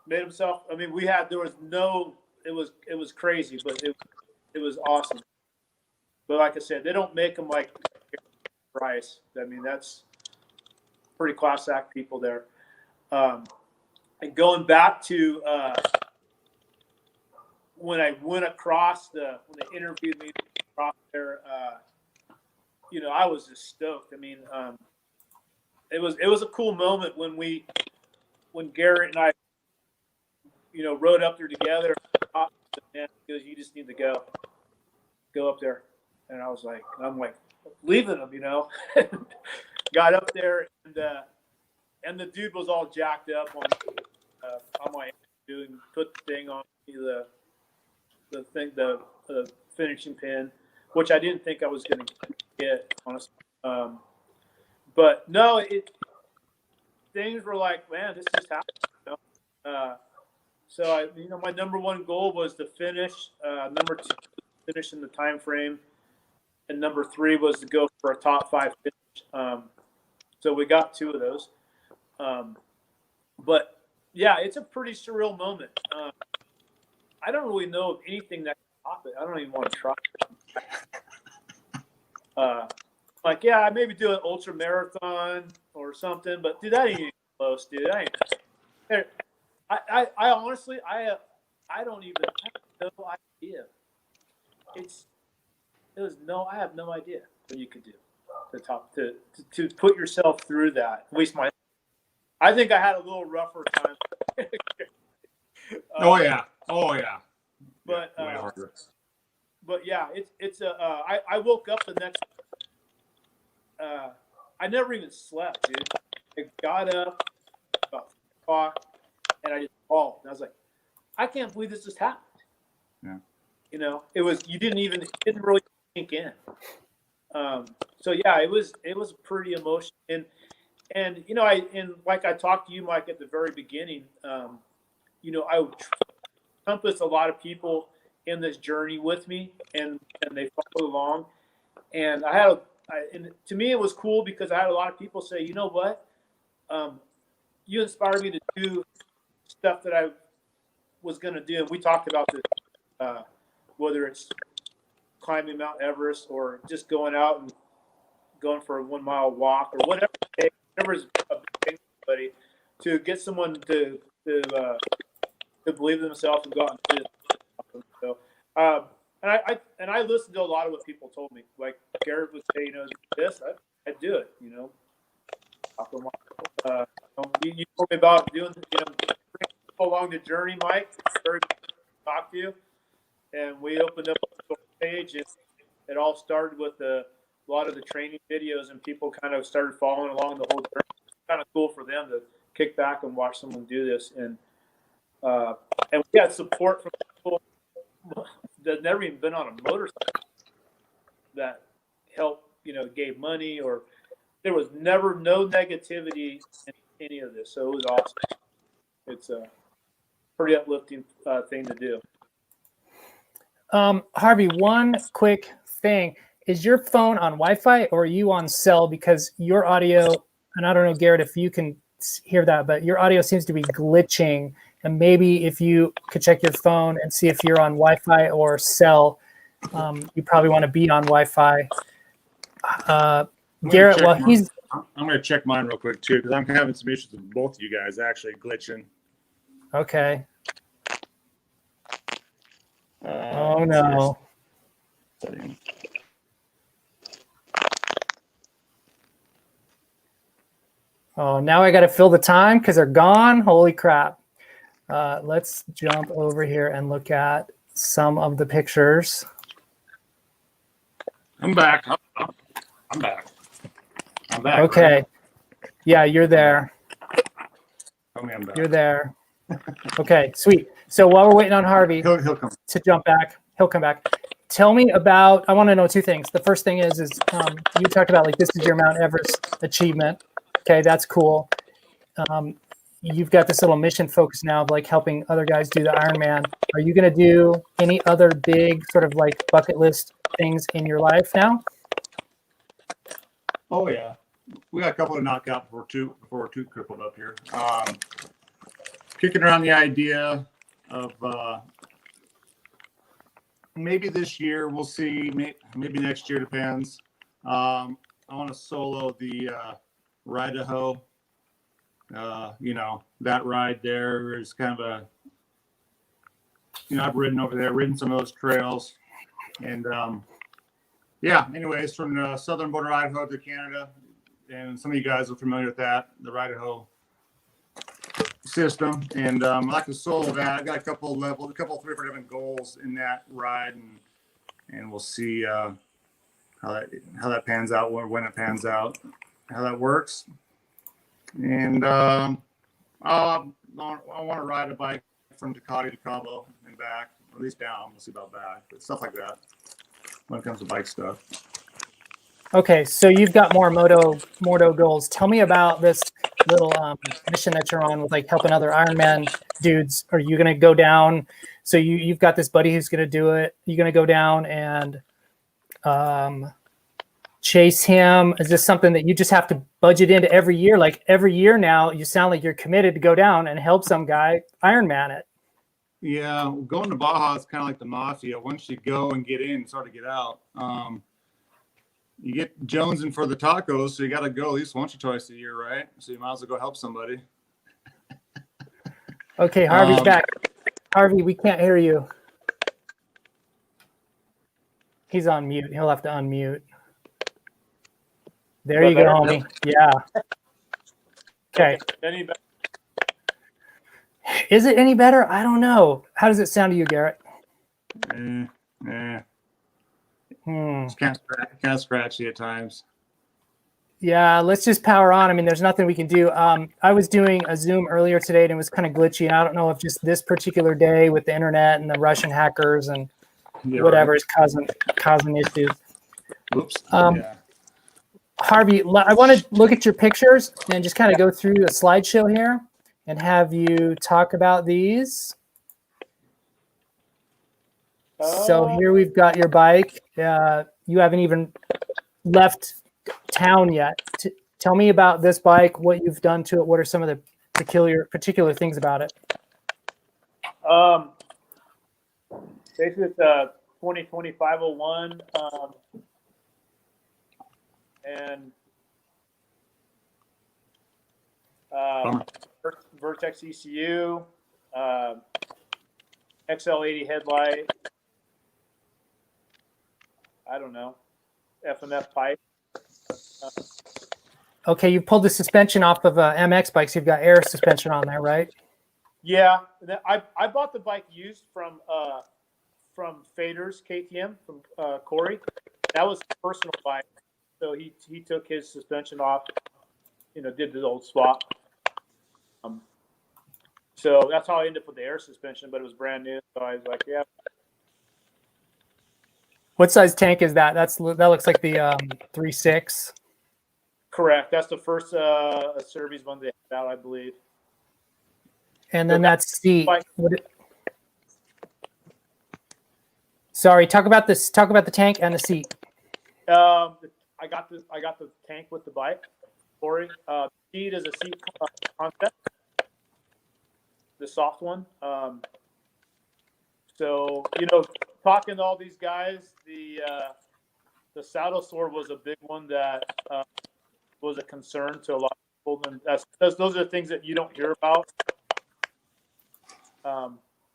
made himself. I mean, there was no. It was crazy, but it was awesome. But like I said, they don't make them like Bryce. I mean, that's pretty class act people there. And going back to when I went across when they interviewed me across there, I was just stoked. I mean, it was a cool moment when Garrett and I, rode up there together. And he goes, "You just need to go up there." And I'm like leaving him, Got up there, and the dude was all jacked up on my dude, and put the thing on the finishing pin, which I didn't think I was going to get, honestly. But no, things were like, man, this just happened. So my number one goal was to finish. Number two, finish in the time frame, and number three was to go for a top 5 finish. So we got 2 of those. But yeah, it's a pretty surreal moment. I don't really know of anything that can top it. I don't even want to try. I maybe do an ultra marathon or something, but dude, that ain't even close, dude. I honestly, I don't even have no idea. I have no idea what you could do to put yourself through that. At least I think I had a little rougher time. Oh yeah. But yeah, it's I woke up the next. I never even slept, dude. I got up about 4 o'clock and I just called. And I was like, I can't believe this just happened. Yeah. It didn't really sink in. So yeah, it was pretty emotional. And you know, like I talked to you, Mike, at the very beginning. You know, I encompassed a lot of people in this journey with me, and they followed along. And and to me, it was cool because I had a lot of people say, you know what, you inspired me to do stuff that I was going to do. And we talked about this, whether it's climbing Mount Everest or just going out and going for a 1 mile walk or whatever. Whatever is a big thing for somebody, to get someone to believe in themselves and go out and do it. So, and I listened to a lot of what people told me. Like Garrett would say, you know, this, I'd do it. You know, you told me about doing, you know, bringing people along the journey, Mike. Very good to talk to you, and we opened up a page, and it all started with a lot of the training videos, and people kind of started following along the whole journey. It's kind of cool for them to kick back and watch someone do this, and we had support from people that never even been on a motorcycle that helped, you know, gave money, or there was never no negativity in any of this. So it was awesome. It's a pretty uplifting thing to do. Harvey, one quick thing. Is your phone on Wi-Fi or are you on cell? Because your audio, and I don't know, Garrett, if you can hear that, but your audio seems to be glitching. And maybe if you could check your phone and see if you're on Wi-Fi or cell, you probably want to be on Wi-Fi. Garrett, well, I'm going to check mine real quick too, because I'm having some issues with both of you guys actually glitching. Okay. Oh no. Oh, now I got to fill the time because they're gone. Holy crap. Let's jump over here and look at some of the pictures. I'm back. I'm back. I'm back. Okay. Right? Yeah, you're there. Tell me I'm back. You're there. Okay, sweet. So while we're waiting on Harvey He'll come. to jump back, he'll come back. Tell me about, I want to know two things. The first thing is you talked about like, this is your Mount Everest achievement. Okay, that's cool. You've got this little mission focus now of like helping other guys do the Ironman. Are you going to do any other big sort of like bucket list things in your life now? Oh yeah, we got a couple to knock out before we're too crippled up here. Kicking around the idea of maybe this year, we'll see. Maybe next year, depends. I want to solo the Idaho. You know, that ride there is kind of a, you know, I've ridden over there, ridden some of those trails. And yeah, anyways, from the southern border of Idaho to Canada, and some of you guys are familiar with that, the Idaho system. And I like to solo that. I got a couple 3 different goals in that ride, and we'll see how that pans out, when it pans out, how that works. And I want to ride a bike from Ducati to Cabo and back, or at least down. We'll see about back, but stuff like that when it comes to bike stuff. Okay, so you've got more Moto goals. Tell me about this little mission that you're on with like helping other Ironman dudes. Are you going to go down? So you've got this buddy who's going to do it. You're going to go down and chase him. Is this something that you just have to budget into every year? Like every year now, you sound like you're committed to go down and help some guy Ironman it. Yeah, going to Baja is kind of like the mafia. Once you go and get in, it's hard to get out. You get jonesing for the tacos, so you got to go at least once or twice a year, right? So you might as well go help somebody. Okay, Harvey's back. Harvey, we can't hear you. He's on mute. He'll have to unmute. There you go, homie. Yeah. Okay. Any better? Is it any better? I don't know. How does it sound to you, Garrett? It's kind of scratchy at times. Yeah, let's just power on. I mean, there's nothing we can do. I was doing a Zoom earlier today, and it was kind of glitchy. And I don't know if just this particular day with the internet and the Russian hackers and whatever is causing issues. Oops. Um, Yeah. Harvey, I want to look at your pictures and just kind of go through a slideshow here and have you talk about these. So here we've got your bike. You haven't even left town yet. Tell me about this bike, what you've done to it. What are some of the particular things about it? Basically, it's a 2020 501, and Vertex ECU, XL80 headlight. I don't know, FMF pipe. Okay, you pulled the suspension off of MX bikes. You've got air suspension on there, right? Yeah, I bought the bike used from Faders KTM from Corey. That was a personal bike, so he took his suspension off, did the old swap. So that's how I ended up with the air suspension, but it was brand new. So I was like, yeah. What size tank is that? That looks like the 3.6. Correct. That's the first Cervi's one they had out, I believe. And then that's seat. Bike. Sorry, talk about this. Talk about the tank and the seat. I got the tank with the bike, Corey. Seat is a seat concept, the soft one. So talking to all these guys, the saddle sore was a big one that was a concern to a lot of people, and those are the things that you don't hear about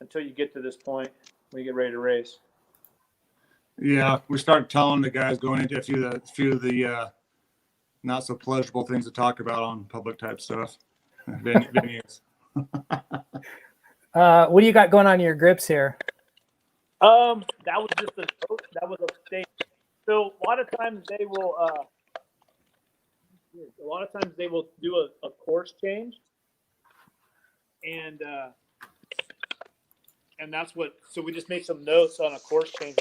until you get to this point when you get ready to race. Yeah, we started telling the guys going into a few of the not so pleasurable things to talk about on public type stuff. Venues. What do you got going on in your grips here? That was just a thing. So a lot of times they will do a course change, and that's what. So we just make some notes on a course change.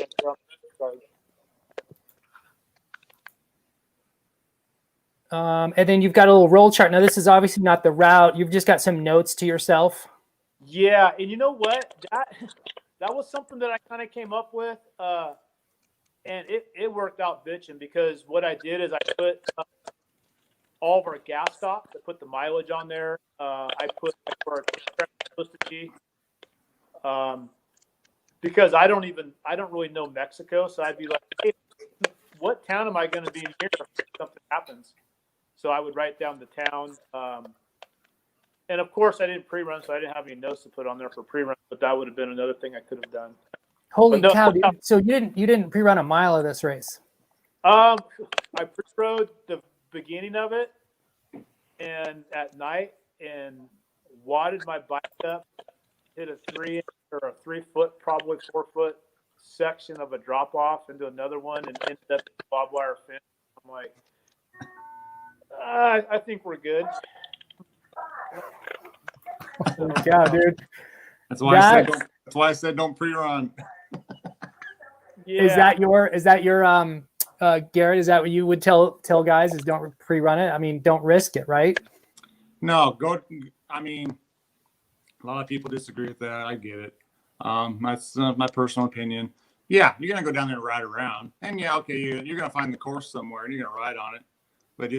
And then you've got a little roll chart. Now this is obviously not the route. You've just got some notes to yourself. Yeah, and you know what? That was something that I kind of came up with, and it worked out bitching, because what I did is I put all of our gas stops. I put the mileage on there. I put where our supposed to be, because I don't really know Mexico, so I'd be like, hey, what town am I going to be near if something happens? So I would write down the town. And of course, I didn't pre-run, so I didn't have any notes to put on there for pre-run. But that would have been another thing I could have done. Holy cow, dude! So you didn't pre-run a mile of this race? I pre-rode the beginning of it, and at night, and wadded my bike up, hit a 3 or a 3 foot, probably 4 foot section of a drop off into another one, and ended up in barbed wire fence. I'm like, I think we're good. Holy cow, dude! That's why I said don't pre-run. Yeah. Is that your Garrett? Is that what you would tell guys? Is don't pre-run it? I mean, don't risk it, right? No, go. I mean, a lot of people disagree with that. I get it. That's my personal opinion. Yeah, you're gonna go down there and ride around, and yeah, okay, you're gonna find the course somewhere, and you're gonna ride on it, but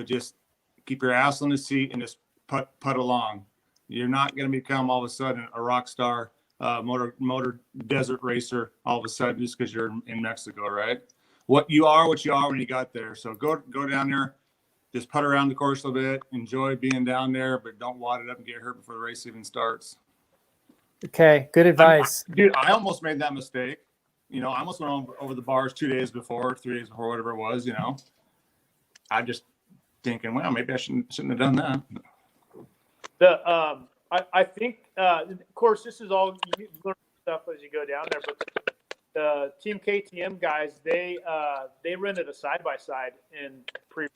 just keep your ass on the seat and just putt along. You're not gonna become all of a sudden a rock star motor desert racer all of a sudden just because you're in Mexico, right? What you are when you got there. So go down there, just putt around the course a little bit, enjoy being down there, but don't wad it up and get hurt before the race even starts. Okay, good advice. Dude, I almost made that mistake. I almost went over the bars 2 days before, 3 days before, whatever it was, I just thinking, well, maybe I shouldn't have done that. I think, of course, this is all you learn stuff as you go down there. But the Team KTM guys, they rented a side by side in pre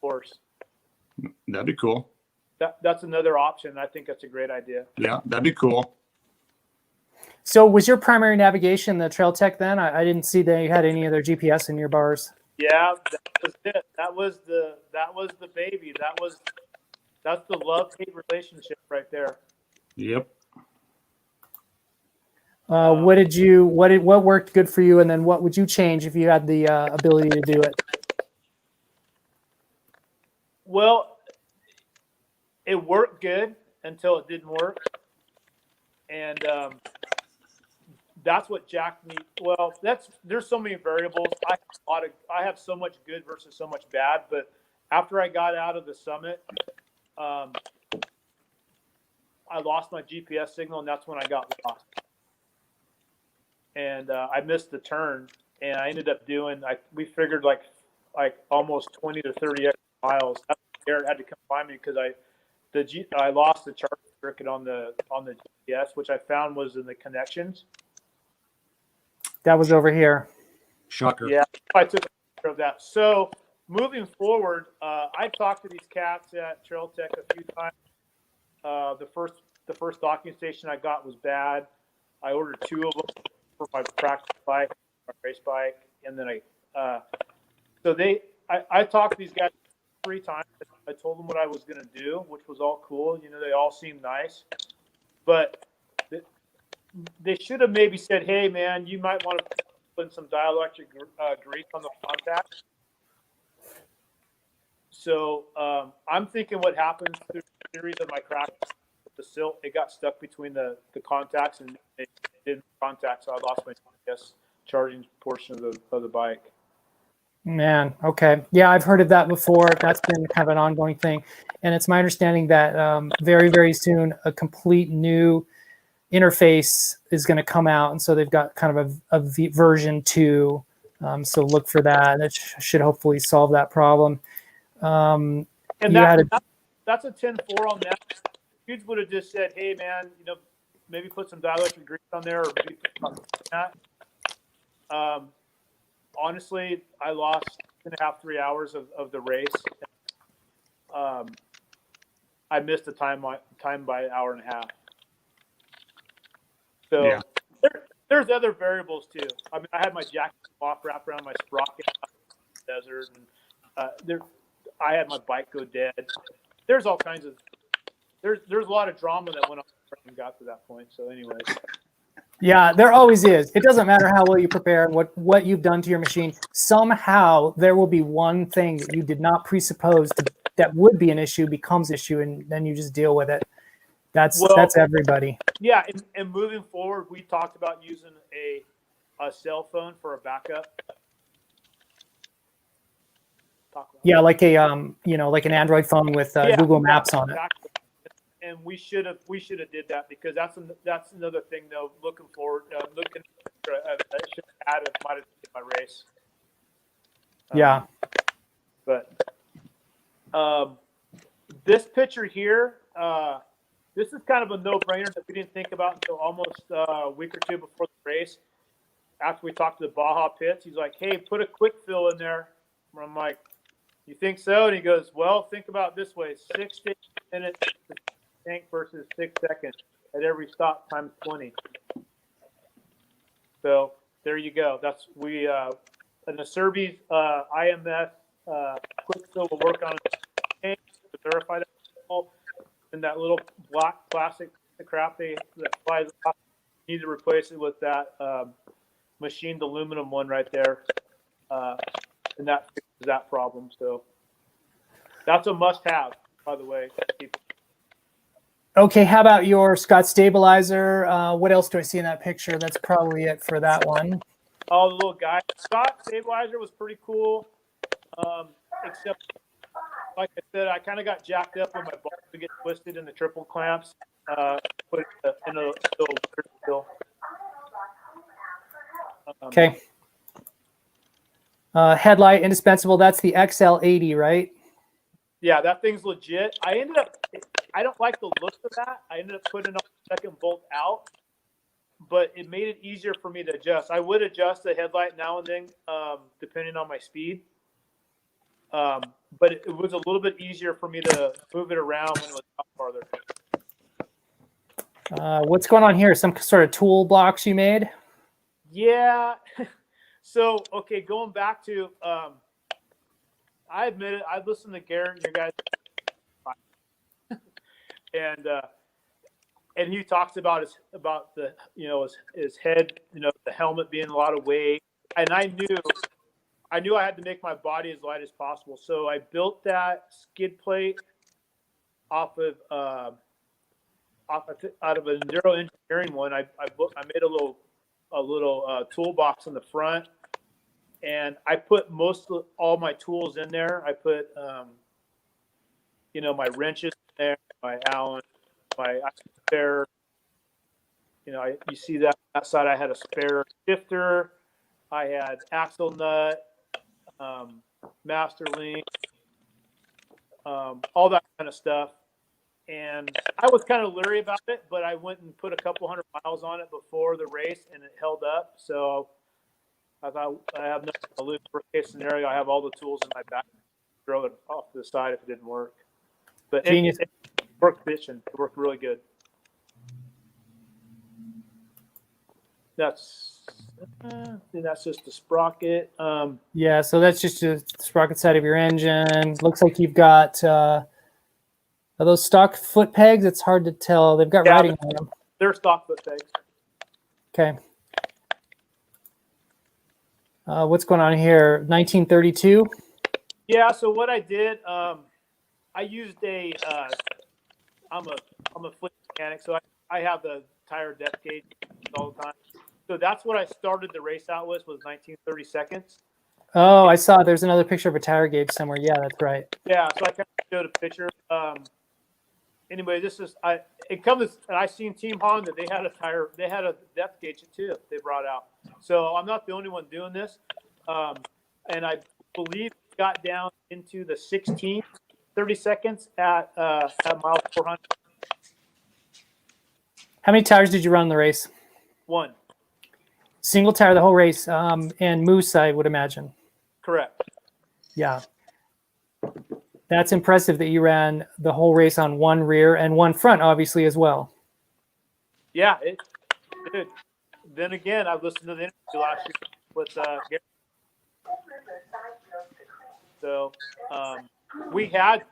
course. That'd be cool. That's another option. I think that's a great idea. Yeah, that'd be cool. So was your primary navigation the Trail Tech then? I didn't see that you had any other GPS in your bars. Yeah, that was it. That was the baby. That's the love-hate relationship right there. Yep. What worked good for you, and then what would you change if you had the ability to do it? Well, it worked good until it didn't work, and that's what jacked me. Well, there's so many variables. I have so much good versus so much bad. But after I got out of the summit, I lost my GPS signal, and that's when I got lost. And I missed the turn, and I ended up doing. We figured like almost 20 to 30 extra miles. That's when Garrett had to come find me because I lost the charge circuit on the GPS, which I found was in the connections. That was over here. Shocker. Yeah, I took care of that. So moving forward, I talked to these cats at Trail Tech a few times. The first docking station I got was bad. I ordered 2 of them for my practice bike, my race bike, and then I talked to these guys 3 times. I told them what I was going to do, which was all cool. You know, they all seemed nice, but they should have maybe said, "Hey, man, you might want to put in some dielectric grease on the contact." So I'm thinking what happens through a series of my cracks, the silt, it got stuck between the contacts and it didn't contact, so I lost my GPS charging portion of the bike. Man, okay. Yeah, I've heard of that before. That's been kind of an ongoing thing. And it's my understanding that very, very soon a complete new interface is going to come out. And so they've got kind of a version 2. So look for that. That should hopefully solve that problem. And that's a 10-4 on that. Dudes would have just said, "Hey, man, you know, maybe put some dielectric grease on there, or maybe put that." Honestly, I lost 2.5, 3 hours of the race. I missed the time by an hour and a half. So yeah. There's other variables too. I mean, I had my jacket off wrapped around my sprocket in the desert, and I had my bike go dead. There's all kinds of there's a lot of drama that went on and got to that point. So, anyways. Yeah, there always is. It doesn't matter how well you prepare and what you've done to your machine. Somehow there will be one thing that you did not presuppose that would be an issue becomes issue, and then you just deal with it. That's everybody. Yeah, and moving forward, we talked about using a cell phone for a backup. Yeah, like a like an Android phone with Google Maps on it. Exactly. And we should have did that, because that's another thing though. Looking forward, I should have added might have taken my race. Yeah. But this picture here, this is kind of a no-brainer that we didn't think about until almost a week or 2 before the race. After we talked to the Baja pits, he's like, "Hey, put a quick fill in there." And I'm like, "You think so?" And he goes, "Well, think about it this way: 6 to 8 minutes tank versus 6 seconds at every stop times 20. So there you go. That's an Acerbi's IMS quick fill will work on a tank to verify that. And that little black plastic crap that flies off, you need to replace it with that machined aluminum one right there, and that fixes that problem. So that's a must-have, by the way. Okay, how about your Scott stabilizer? What else do I see in that picture? That's probably it for that one. Oh, the little guy. Scott stabilizer was pretty cool, except, like I said, I kind of got jacked up when my balls would get twisted in the triple clamps. Put it in a little. Okay. Headlight indispensable. That's the XL80, right? Yeah, that thing's legit. I don't like the look of that. I ended up putting a second bolt out, but it made it easier for me to adjust. I would adjust the headlight now and then, depending on my speed. But it was a little bit easier for me to move it around when it was out farther. What's going on here? Some sort of toolbox you made? Yeah. So, okay, going back to, I admit it, I've listened to Garrett and your guys, and he talks about the, you know, his head, you know, the helmet being a lot of weight. And I knew I had to make my body as light as possible. So I built that skid plate out of an Enduro Engineering one. I made a little toolbox in the front, and I put all my tools in there. I put you know, my wrenches in there, my Allen, my spare. You know, you see that side. I had a spare shifter. I had axle nut, master link, all that kind of stuff. And I was kind of leery about it, but I went and put a couple 100 miles on it before the race, and it held up. So I thought, I have nothing to lose. Worst case scenario, I have all the tools in my back. Throw it off to the side if it didn't work. But Genius. it worked bitching. It worked really good. That's just the sprocket. Yeah, so that's just the sprocket side of your engine. Looks like you've got are those stock foot pegs? It's hard to tell. They've got writing on them. They're stock foot pegs. Okay. What's going on here? 1932. Yeah. So what I did, I used I'm a foot mechanic, so I have the tire depth gauge all the time. So that's what I started the race out with, was 1930 seconds. Oh, I saw there's another picture of a tire gauge somewhere. Yeah, that's right. Yeah, so I kind of showed a picture. Anyway, it comes, and I seen Team Honda. They had a depth gauge too. They brought out. So I'm not the only one doing this. And I believe it got down into the 30 seconds at mile 400. How many tires did you run in the race? One. Single tire the whole race, and moose, I would imagine. Correct. Yeah. That's impressive that you ran the whole race on one rear and one front, obviously, as well. Yeah, it did. Then again, I listened to the interview last year with Garrett. So we had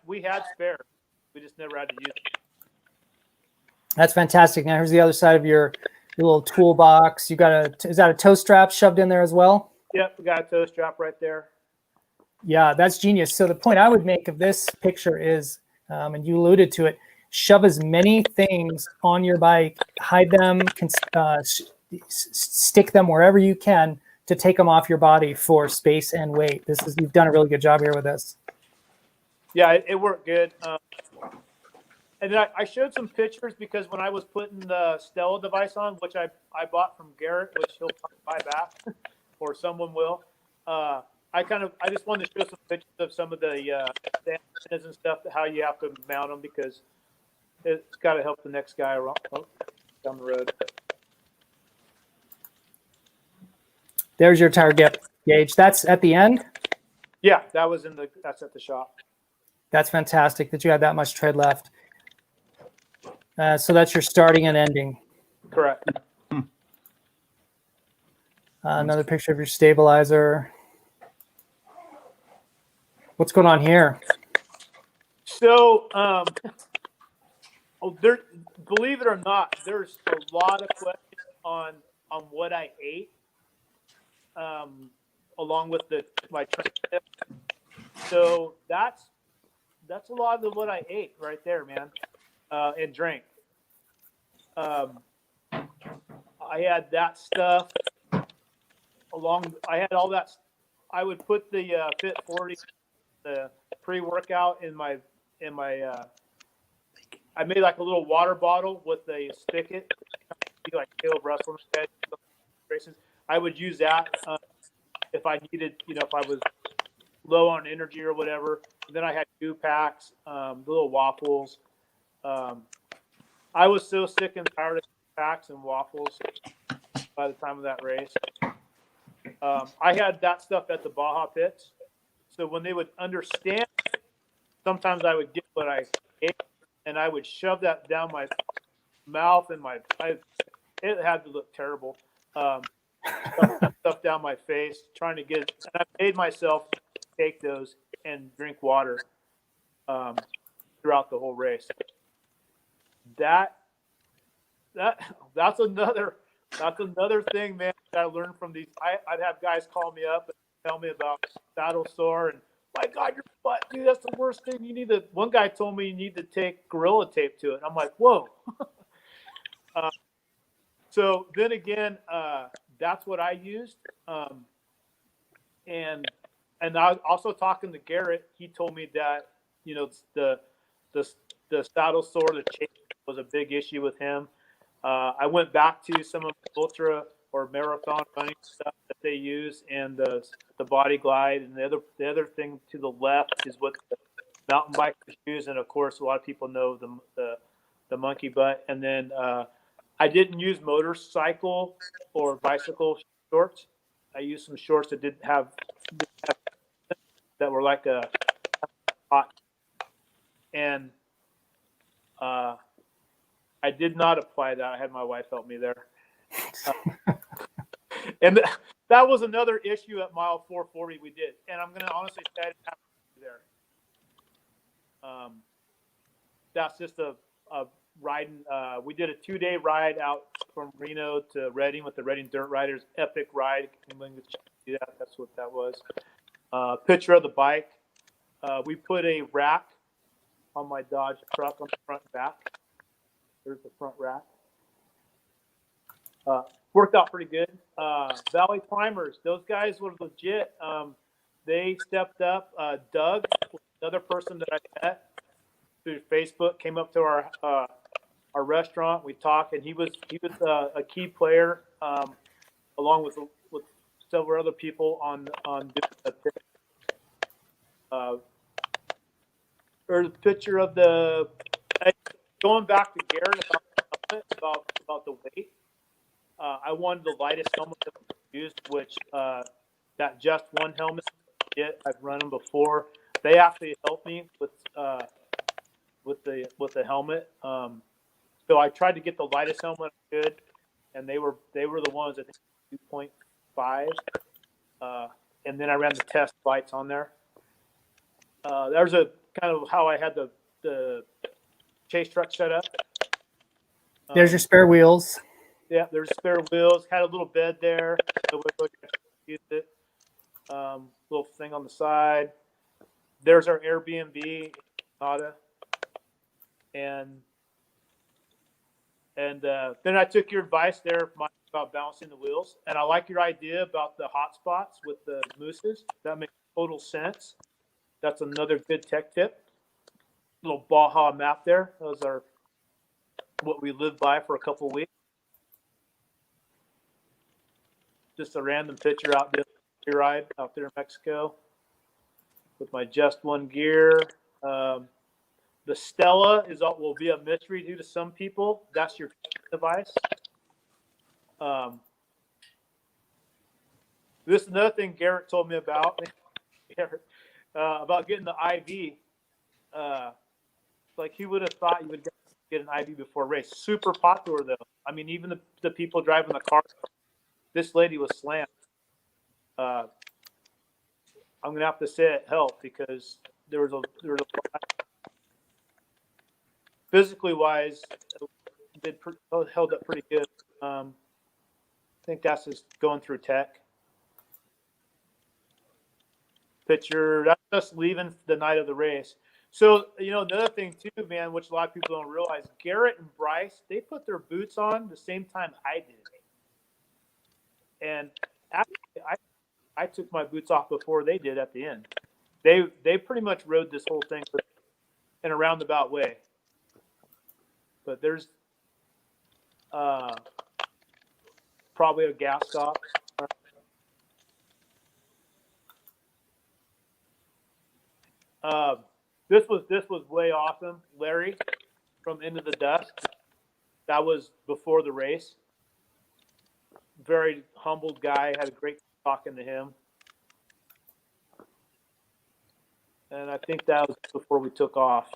spare. We just never had to use it. That's fantastic. Now here's the other side of your little toolbox. You got is that a toe strap shoved in there as well? Yep, we got a toe strap right there. Yeah, that's genius. So the point I would make of this picture is, and you alluded to it, shove as many things on your bike, hide them, stick them wherever you can to take them off your body for space and weight. You've done a really good job here with this. Yeah, it worked good. And then I showed some pictures because when I was putting the Stella device on, which I bought from Garrett, which he'll buy back, or someone will. I just wanted to show some pictures of some of the antennas and stuff, how you have to mount them, because it's got to help the next guy down the road. There's your tire gauge. That's at the end? Yeah, that's at the shop. That's fantastic that you had that much tread left. So that's your starting and ending. Correct. Another picture of your stabilizer. What's going on here? So, believe it or not, there's a lot of questions on what I ate, along with my training tips. So that's a lot of what I ate right there, man, and drank. I had that stuff I had all that. I would put the Fit 40, the pre-workout in my. I made like a little water bottle with a spigot, like Caleb Russell races. I would use that if I needed, if I was low on energy or whatever. And then I had 2 packs, the little waffles. I was so sick and tired of packs and waffles by the time of that race. I had that stuff at the Baja pits. So when they would understand, sometimes I would get what I ate and I would shove that down mouth and it had to look terrible. Stuff down my face, trying to get. And I made myself take those and drink water throughout the whole race. That's another thing, man, that I learned from these. I'd have guys call me up and tell me about saddle sore and, my God, your butt, dude, that's the worst thing. One guy told me you need to take Gorilla Tape to it. And I'm like, whoa. So then again, that's what I used. And I was also talking to Garrett. He told me that, the saddle sore, the chase was a big issue with him. I went back to some of the ultra or marathon running stuff that they use, and the Body Glide, and the other thing to the left is what the mountain bikers use, and of course a lot of people know the monkey butt. And then I didn't use motorcycle or bicycle shorts. I used some shorts that didn't have that were like a hot, and I did not apply that. I had my wife help me there. And that was another issue at mile 440 we did. And I'm going to honestly say I didn't have to there. That's just a riding. We did a 2-day ride out from Reno to Redding with the Redding Dirt Riders. Epic ride. That's what that was. Picture of the bike. We put a rack on my Dodge truck on the front and back. There's the front rack. Worked out pretty good. Valley Climbers, those guys were legit. They stepped up. Doug, another person that I met through Facebook, came up to our restaurant. We talked, and he was a key player, along with several other people on doing a or the picture of going back to Garrett about the weight. I wanted the lightest helmet that we used, which that Just One helmet. I've run them before. They actually helped me with the helmet. So I tried to get the lightest helmet I could, and they were the ones I think 2.5. And then I ran the test lights on there. There's a kind of how I had the chase truck set up. There's your spare wheels. Yeah, there's spare wheels. Had a little bed there. So we used it. Little thing on the side. There's our Airbnb in Nevada. And then I took your advice there, Mike, about balancing the wheels. And I like your idea about the hot spots with the mooses. That makes total sense. That's another good tech tip. Little Baja map there. Those are what we lived by for a couple of weeks. Just a random picture out there, ride out there in Mexico with my Just One gear. The Stella will be a mystery due to some people. That's your device. This is another thing Garrett told me about. About getting the IV. Like he would have thought you would get an IV before a race. Super popular though. I mean, even the people driving the car. This lady was slammed. I'm gonna have to say it helped because there was a physically wise, it held up pretty good. I think that's just going through tech. Picture, that's just leaving the night of the race. So, another thing too, man, which a lot of people don't realize, Garrett and Bryce, they put their boots on the same time I did. And actually, I took my boots off before they did at the end. They pretty much rode this whole thing in a roundabout way. But there's probably a gas stop. This was way awesome, Larry, from Into the Dust. That was before the race. Very humbled guy. Had a great talking to him. And I think that was before we took off.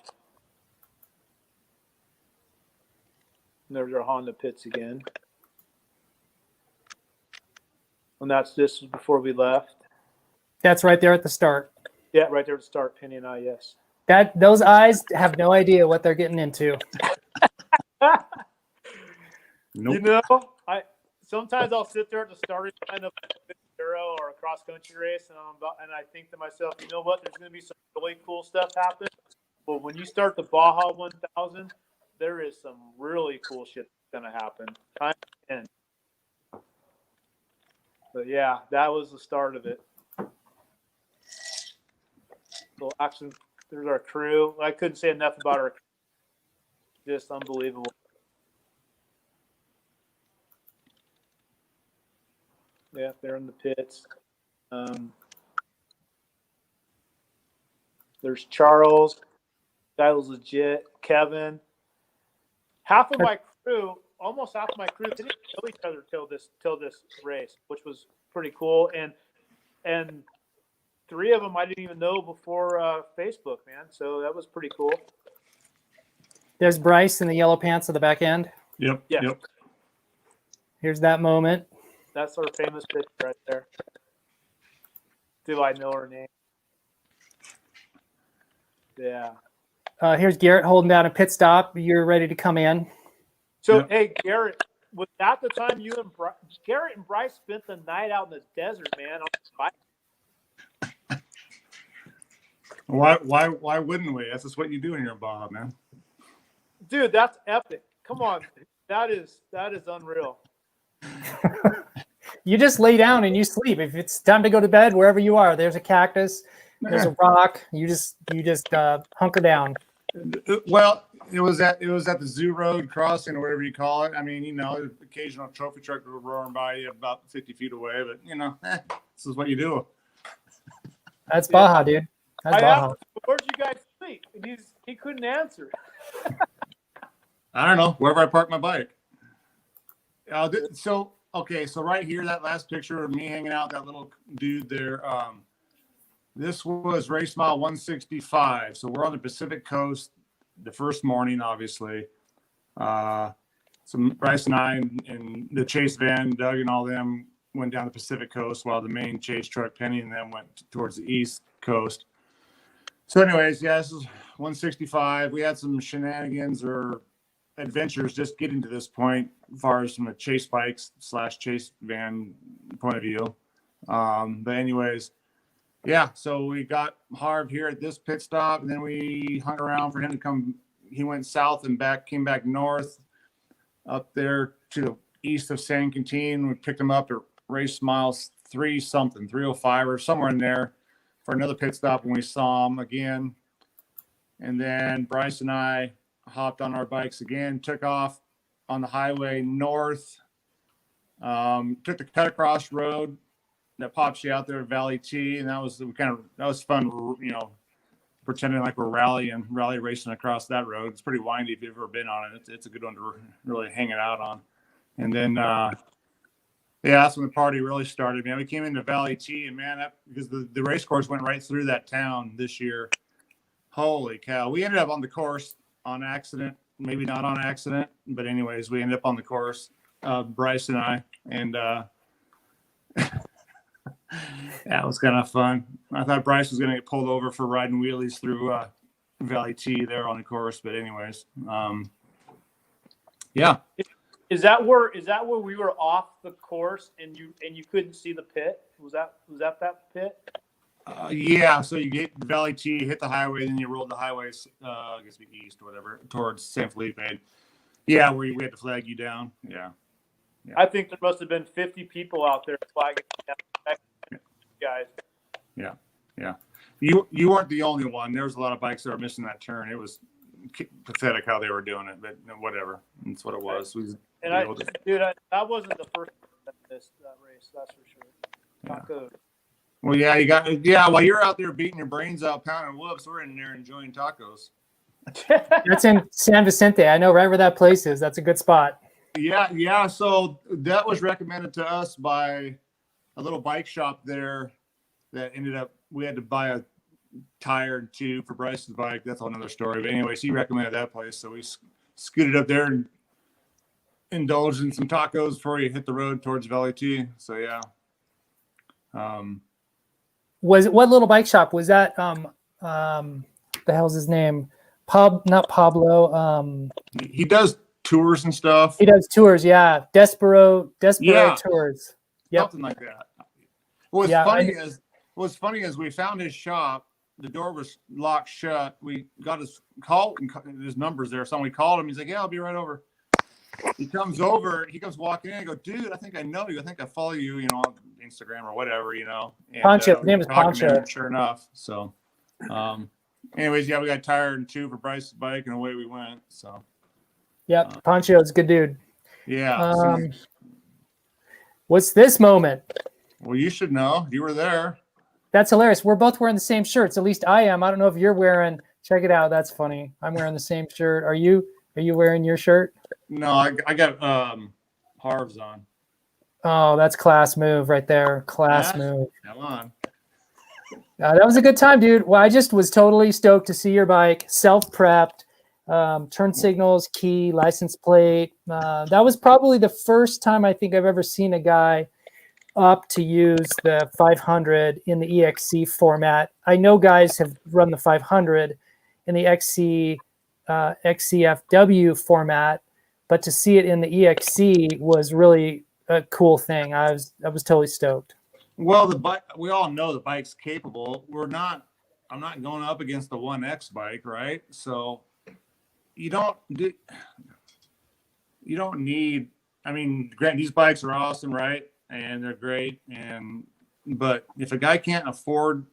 And there's our Honda pits again. And this was before we left. That's right there at the start. Yeah, right there at the start, Penny and I, yes. Those eyes have no idea what they're getting into. Nope. You know, sometimes I'll sit there at the starting line of a Euro or a cross country race, and I think to myself, you know what? There's going to be some really cool stuff happen. But when you start the Baja 1000, there is some really cool shit that's going to happen. Time to end. But yeah, that was the start of it. So actually, there's our crew. I couldn't say enough about our crew. Just unbelievable. Yeah, they're in the pits. There's Charles. Guy was legit. Kevin. Half of my crew, almost half of my crew, didn't know each other till this race, which was pretty cool. And 3 of them I didn't even know before Facebook, man. So that was pretty cool. There's Bryce in the yellow pants at the back end. Yep. Yeah. Yep. Here's that moment. That's our famous picture right there. Do I know her name? Yeah. Here's Garrett holding down a pit stop. You're ready to come in. So, Yep. Hey, Garrett, was that the time you and Garrett and Bryce spent the night out in the desert, man, on the bike? Why wouldn't we? That's just what you do in your Baja, man. Dude, that's epic. Come on. That is unreal. You just lay down and you sleep. If it's time to go to bed, wherever you are, there's a cactus, there's a rock. You just hunker down. Well, it was at the Zoo Road crossing or whatever you call it. I mean, occasional trophy truck roaring by you about 50 feet away, but this is what you do. That's Baja, dude. That's I Baja. asked him, where'd you guys sleep? And he couldn't answer. I don't know, wherever I park my bike. So right here, that last picture of me hanging out, that little dude there. This was race mile 165. So we're on the Pacific Coast the first morning, obviously. So Bryce and I and the chase van, Doug and all them went down the Pacific Coast while the main chase truck, Penny, and them went towards the East Coast. So anyways, this is 165. We had some shenanigans or adventures just getting to this point as far as from the chase bikes / chase van point of view. But anyways, so we got Harv here at this pit stop, and then we hung around for him to come. He went south and came back north up there to the east of San Quintin. We picked him up at race miles 305 or somewhere in there for another pit stop, and we saw him again. And then Bryce and I hopped on our bikes again, took off on the highway north, took the cut across road that pops you out there at Valley T, and that was fun, pretending like we're rally racing across that road. It's pretty windy if you've ever been on it. It's a good one to really hang it out on. And then that's when the party really started, man. We came into Valley T, and man, because the race course went right through that town this year. Holy cow. We ended up on the course on accident, maybe not on accident, but anyways, we ended up on the course, Bryce and I, and that was kind of fun. I thought Bryce was going to get pulled over for riding wheelies through Valley T there on the course, but anyways, Is that where we were off the course and you couldn't see the pit? Was that pit? So you get Valley T, hit the highway, then you rolled the highways, I guess east or whatever, towards San Felipe. Yeah, where we had to flag you down. Yeah. I think there must have been 50 people out there flagging down, guys. Yeah. You weren't the only one. There was a lot of bikes that were missing that turn. It was pathetic how they were doing it, but whatever. That's what it was. That wasn't the first race, that's for sure. Not good. Well, while you're out there beating your brains out, pounding whoops, we're in there enjoying tacos. That's in San Vicente. I know right where that place is. That's a good spot. Yeah. So that was recommended to us by a little bike shop there that ended up, we had to buy a tire and two for Bryce's bike. That's another story. But anyways, he recommended that place. So we scooted up there and indulge in some tacos before you hit the road towards Valley T. So yeah. Was what little bike shop was that? The hell's his name? Not Pablo. He does tours and stuff. He does tours, yeah. Despero Yeah. Tours. Yep. Something like that. What's funny is we found his shop. The door was locked shut. We got his call and his numbers there. So we called him. He's like, "Yeah, I'll be right over." He comes over. He comes walking in. I go, "Dude, I think I know you. I think I follow you. You know, on Instagram or whatever. You know." And, Poncho. His name is talking to Poncho. him, sure enough. So, anyways, yeah, we got tired and two for Bryce's bike, and away we went. So. Yep, Poncho's a good dude. Yeah. What's this moment? Well, you should know. You were there. That's hilarious. We're both wearing the same shirts. At least I am. I don't know if you're wearing. Check it out. That's funny. I'm wearing the same shirt. Are you wearing your shirt? No, I got Harv's on. Oh, that's class move right there. Class move. Come on. That was a good time, dude. Well, I just was totally stoked to see your bike, self-prepped, turn signals, key, license plate. That was probably the first time I think I've ever seen a guy up to use the 500 in the EXC format. I know guys have run the 500 in the XCFW format, but to see it in the EXC was really a cool thing. I was totally stoked. Well, the bike, we all know the bike's capable. I'm not going up against the 1X bike, right? So you don't need, I mean, granted, these bikes are awesome, right? And they're great. But if a guy can't afford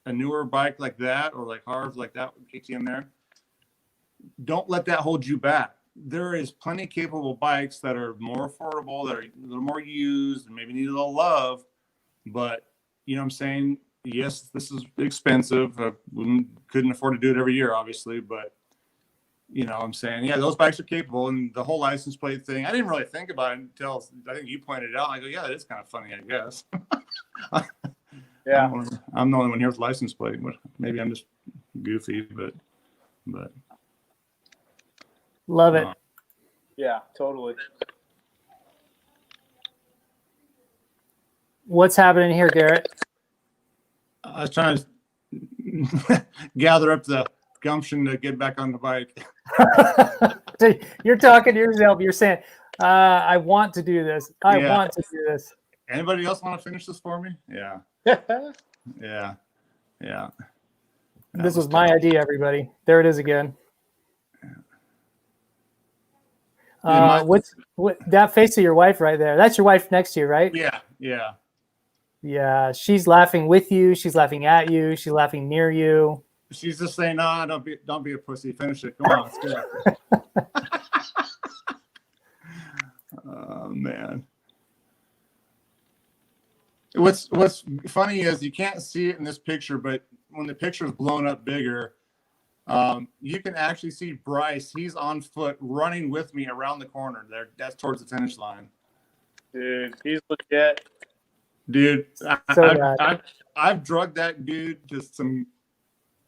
a newer bike like that, or like Harv, like that KTM there, don't let that hold you back. There is plenty of capable bikes that are more affordable, that are a little more used, and maybe need a little love. But you know what I'm saying? Yes, this is expensive. Couldn't afford to do it every year, obviously. But you know what I'm saying? Yeah, those bikes are capable. And the whole license plate thing, I didn't really think about it until I think you pointed it out. I go, yeah, it's kind of funny, I guess. Yeah. I'm the only one here with license plate. Maybe I'm just goofy, but Love it. Yeah, totally. What's happening here, Garrett? I was trying to gather up the gumption to get back on the bike. You're talking to yourself. You're saying, I want to do this. I want to do this. Anybody else want to finish this for me? Yeah. Yeah. This was my idea, everybody. There it is again. What's that face of your wife right there? That's your wife next to you, right? Yeah. Yeah, she's laughing with you. She's laughing at you. She's laughing near you. She's just saying, "Nah, don't be a pussy. Finish it. Come on, let's go." Oh man. What's funny is you can't see it in this picture, but when the picture is blown up bigger, you can actually see Bryce. He's on foot running with me around the corner there. That's towards the finish line. Dude, he's legit. Dude, So I've drugged that dude to some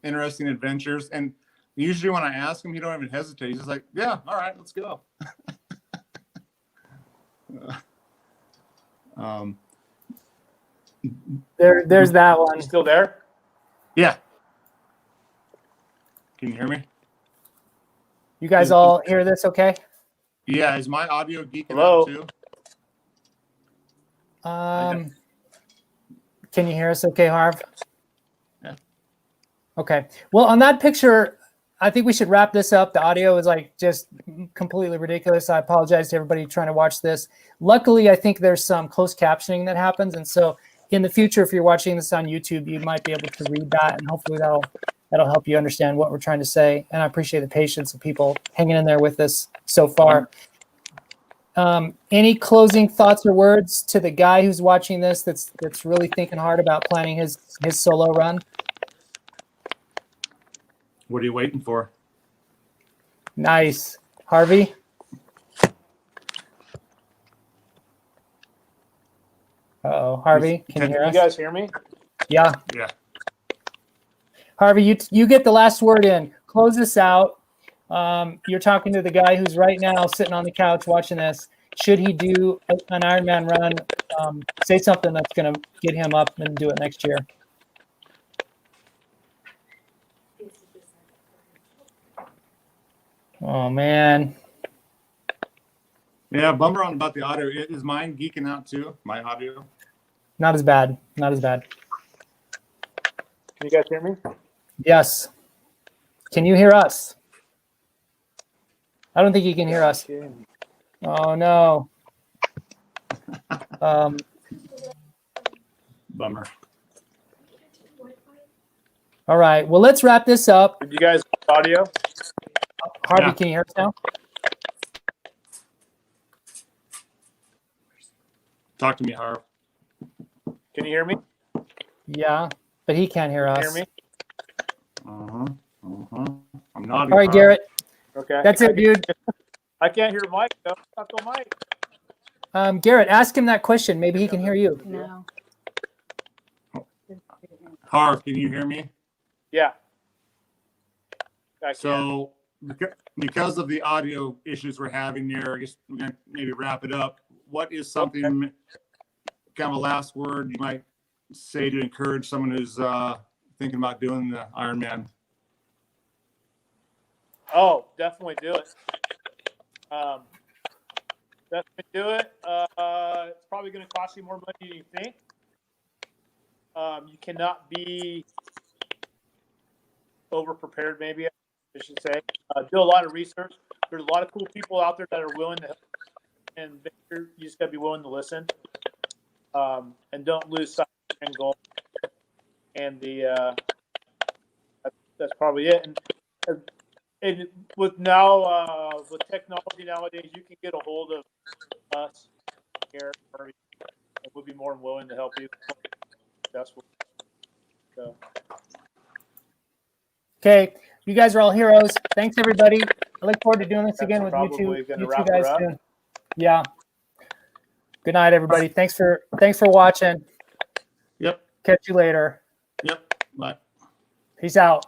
interesting adventures. And usually when I ask him, he don't even hesitate. He's just like, yeah, all right, let's go. there's that one. You still there? Yeah. Can you hear me? You guys all hear this okay? Yeah. Is my audio geeking Hello? out too? Can you hear us okay, Harv? Yeah. Okay. Well, on that picture, I think we should wrap this up. The audio is like just completely ridiculous. I apologize to everybody trying to watch this. Luckily, I think there's some closed captioning that happens. And so in the future, if you're watching this on YouTube, you might be able to read that, and hopefully that'll help you understand what we're trying to say. And I appreciate the patience of people hanging in there with us so far. Any closing thoughts or words to the guy who's watching this that's really thinking hard about planning his solo run? What are you waiting for? Nice. Harvey? Uh-oh. Harvey, can you hear us? You guys hear me? Yeah. Yeah. Harvey, you get the last word in. Close this out. You're talking to the guy who's right now sitting on the couch watching this. Should he do an Ironman run? Say something that's going to get him up and do it next year. Oh, man. Yeah, bummer on about the audio. Is mine geeking out too? My audio? Not as bad. Not as bad. Can you guys hear me? Yes. Can you hear us? I don't think you can hear us. Oh, no. Bummer. All right. Well, let's wrap this up. Did you guys have audio? Harvey, Yeah. can you hear us now? Talk to me, Harv. Can you hear me? Yeah, but he can't hear Can us. you hear me? I'm not. All right, Garrett. Okay. That's it, dude. I can't hear Mike. Though. Talk to Mike. Garrett, ask him that question. Maybe he can hear you. No. Harv, can you hear me? Yeah. I can. So because of the audio issues we're having there, I guess we're gonna maybe wrap it up. What is something, kind of a last word you might say to encourage someone who's thinking about doing the Ironman? Oh, definitely do it. Definitely do it. It's probably going to cost you more money than you think. You cannot be over prepared, maybe I should say. Do a lot of research. There's a lot of cool people out there that are willing to help, and you just got to be willing to listen. And don't lose sight of the end goal. And that's probably it. And with technology nowadays, you can get a hold of us here, and we'll be more than willing to help you. Successful. So. Okay, you guys are all heroes. Thanks, everybody. I look forward to doing this again with you Probably two gonna wrap her guys up. soon. Yeah. Good night, everybody. Thanks for watching. Yep. Catch you later. Yep. Bye. Peace out.